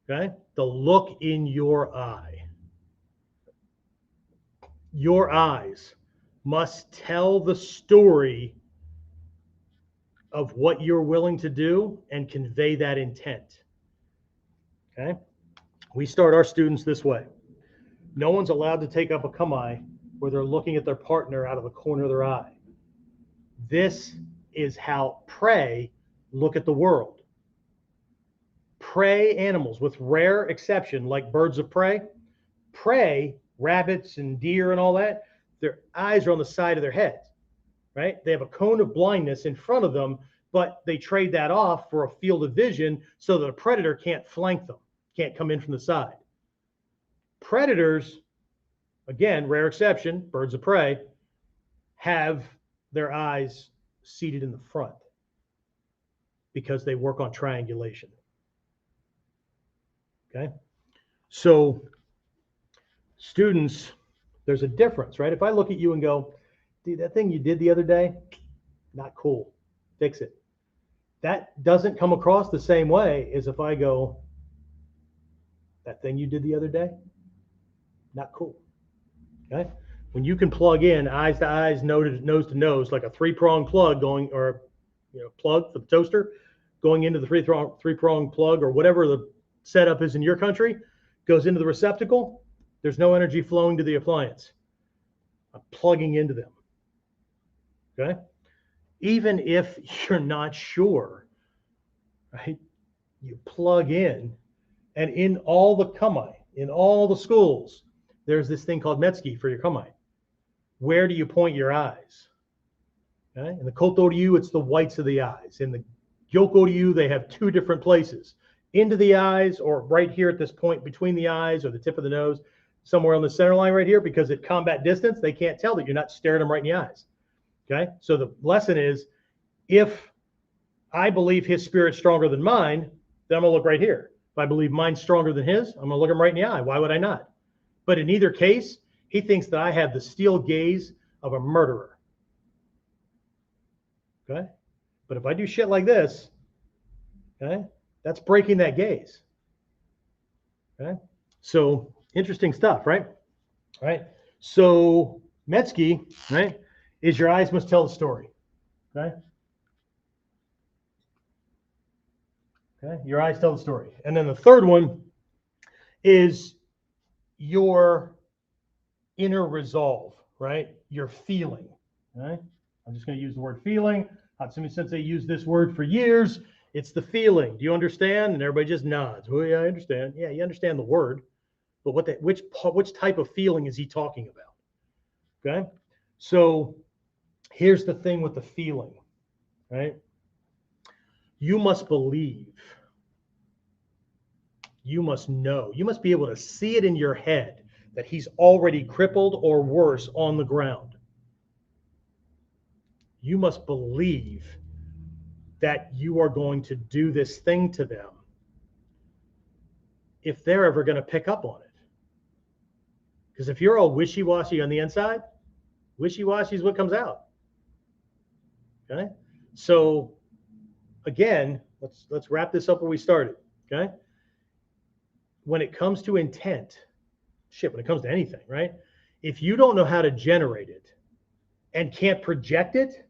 okay? The look in your eye. Your eyes must tell the story of what you're willing to do and convey that intent, okay? We start our students this way. No one's allowed to take up a kamae where they're looking at their partner out of the corner of their eye. This is how prey look at the world. Prey animals, with rare exception, like birds of prey, rabbits and deer and all that, their eyes are on the side of their heads, right? They have a cone of blindness in front of them, but they trade that off for a field of vision so that a predator can't flank them, can't come in from the side. Predators, again, rare exception, birds of prey, have their eyes seated in the front because they work on triangulation. Okay? So students, there's a difference, right? If I look at you and go, dude, that thing you did the other day, not cool, fix it. That doesn't come across the same way as if I go, that thing you did the other day, not cool, okay? When you can plug in eyes to eyes, nose to nose, like a three-prong plug going, or plug for the toaster, going into the three-prong plug or whatever the setup is in your country, goes into the receptacle, there's no energy flowing to the appliance. I'm plugging into them, okay? Even if you're not sure, right? You plug in, and in all the kamae, in all the schools, there's this thing called metsuki for your kamae. Where do you point your eyes? Okay? In the koto ryu, it's the whites of the eyes. In the gyoko ryu, they have two different places. Into the eyes, or right here at this point between the eyes or the tip of the nose, somewhere on the center line right here, because at combat distance, they can't tell that you're not staring them right in the eyes. Okay? So the lesson is, if I believe his spirit's stronger than mine, then I'm going to look right here. If I believe mine's stronger than his, I'm going to look him right in the eye. Why would I not? But in either case, he thinks that I have the steel gaze of a murderer. Okay? But if I do shit like this, okay, that's breaking that gaze. Okay? So interesting stuff, right? Right? So metsuki, right, is your eyes must tell the story. Okay? Okay? Your eyes tell the story. And then the third one is your inner resolve, right? Your feeling, right? I'm just going to use the word feeling. Hatsumi Sensei used this word for years. It's the feeling. Do you understand? And everybody just nods. Well, yeah, I understand. Yeah, you understand the word, but which type of feeling is he talking about? Okay, so here's the thing with the feeling, right? You must believe. You must know. You must be able to see it in your head that he's already crippled or worse on the ground. You must believe that you are going to do this thing to them if they're ever going to pick up on it. Because if you're all wishy-washy on the inside, wishy-washy is what comes out. Okay? So again, let's wrap this up where we started. Okay? When it comes to intent, when it comes to anything, right? If you don't know how to generate it and can't project it,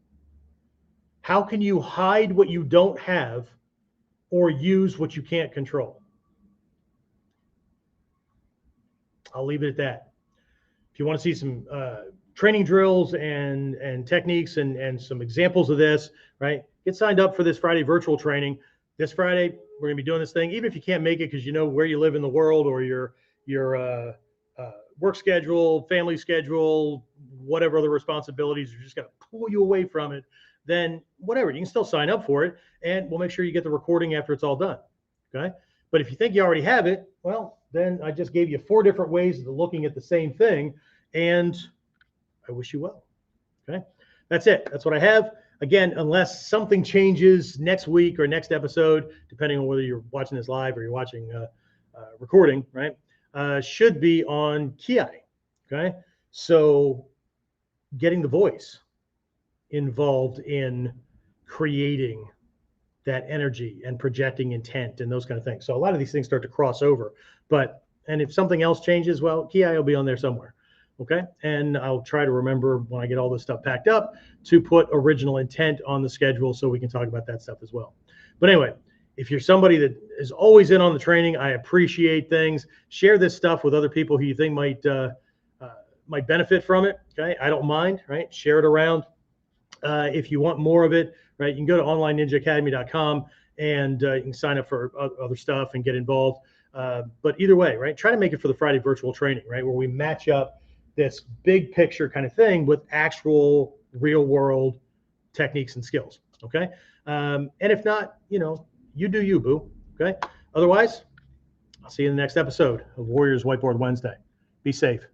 how can you hide what you don't have or use what you can't control? I'll leave it at that. If you want to see some training drills and techniques and some examples of this, right? get signed up for this Friday virtual training. This Friday, we're going to be doing this thing, even if you can't make it because you know where you live in the world or your work schedule, family schedule, whatever other responsibilities are just going to pull you away from it, then whatever, you can still sign up for it, and we'll make sure you get the recording after it's all done. Okay. But if you think you already have it, well, then I just gave you 4 different ways of looking at the same thing, and I wish you well. Okay. That's it. That's what I have. Again, unless something changes next week or next episode, depending on whether you're watching this live or you're watching recording, right? Should be on Ki. Okay. So getting the voice involved in creating that energy and projecting intent and those kind of things. So a lot of these things start to cross over. And if something else changes, well, Ki will be on there somewhere. Okay. And I'll try to remember when I get all this stuff packed up to put original intent on the schedule so we can talk about that stuff as well. But anyway, if you're somebody that is always in on the training, I appreciate things. Share this stuff with other people who you think might benefit from it. Okay. I don't mind, right? Share it around. If you want more of it, right, you can go to onlineninjaacademy.com and you can sign up for other stuff and get involved. But either way, right, try to make it for the Friday virtual training, right, where we match up this big picture kind of thing with actual real world techniques and skills. Okay. And if not, you do you, boo. Okay. Otherwise, I'll see you in the next episode of Warriors Whiteboard Wednesday. Be safe.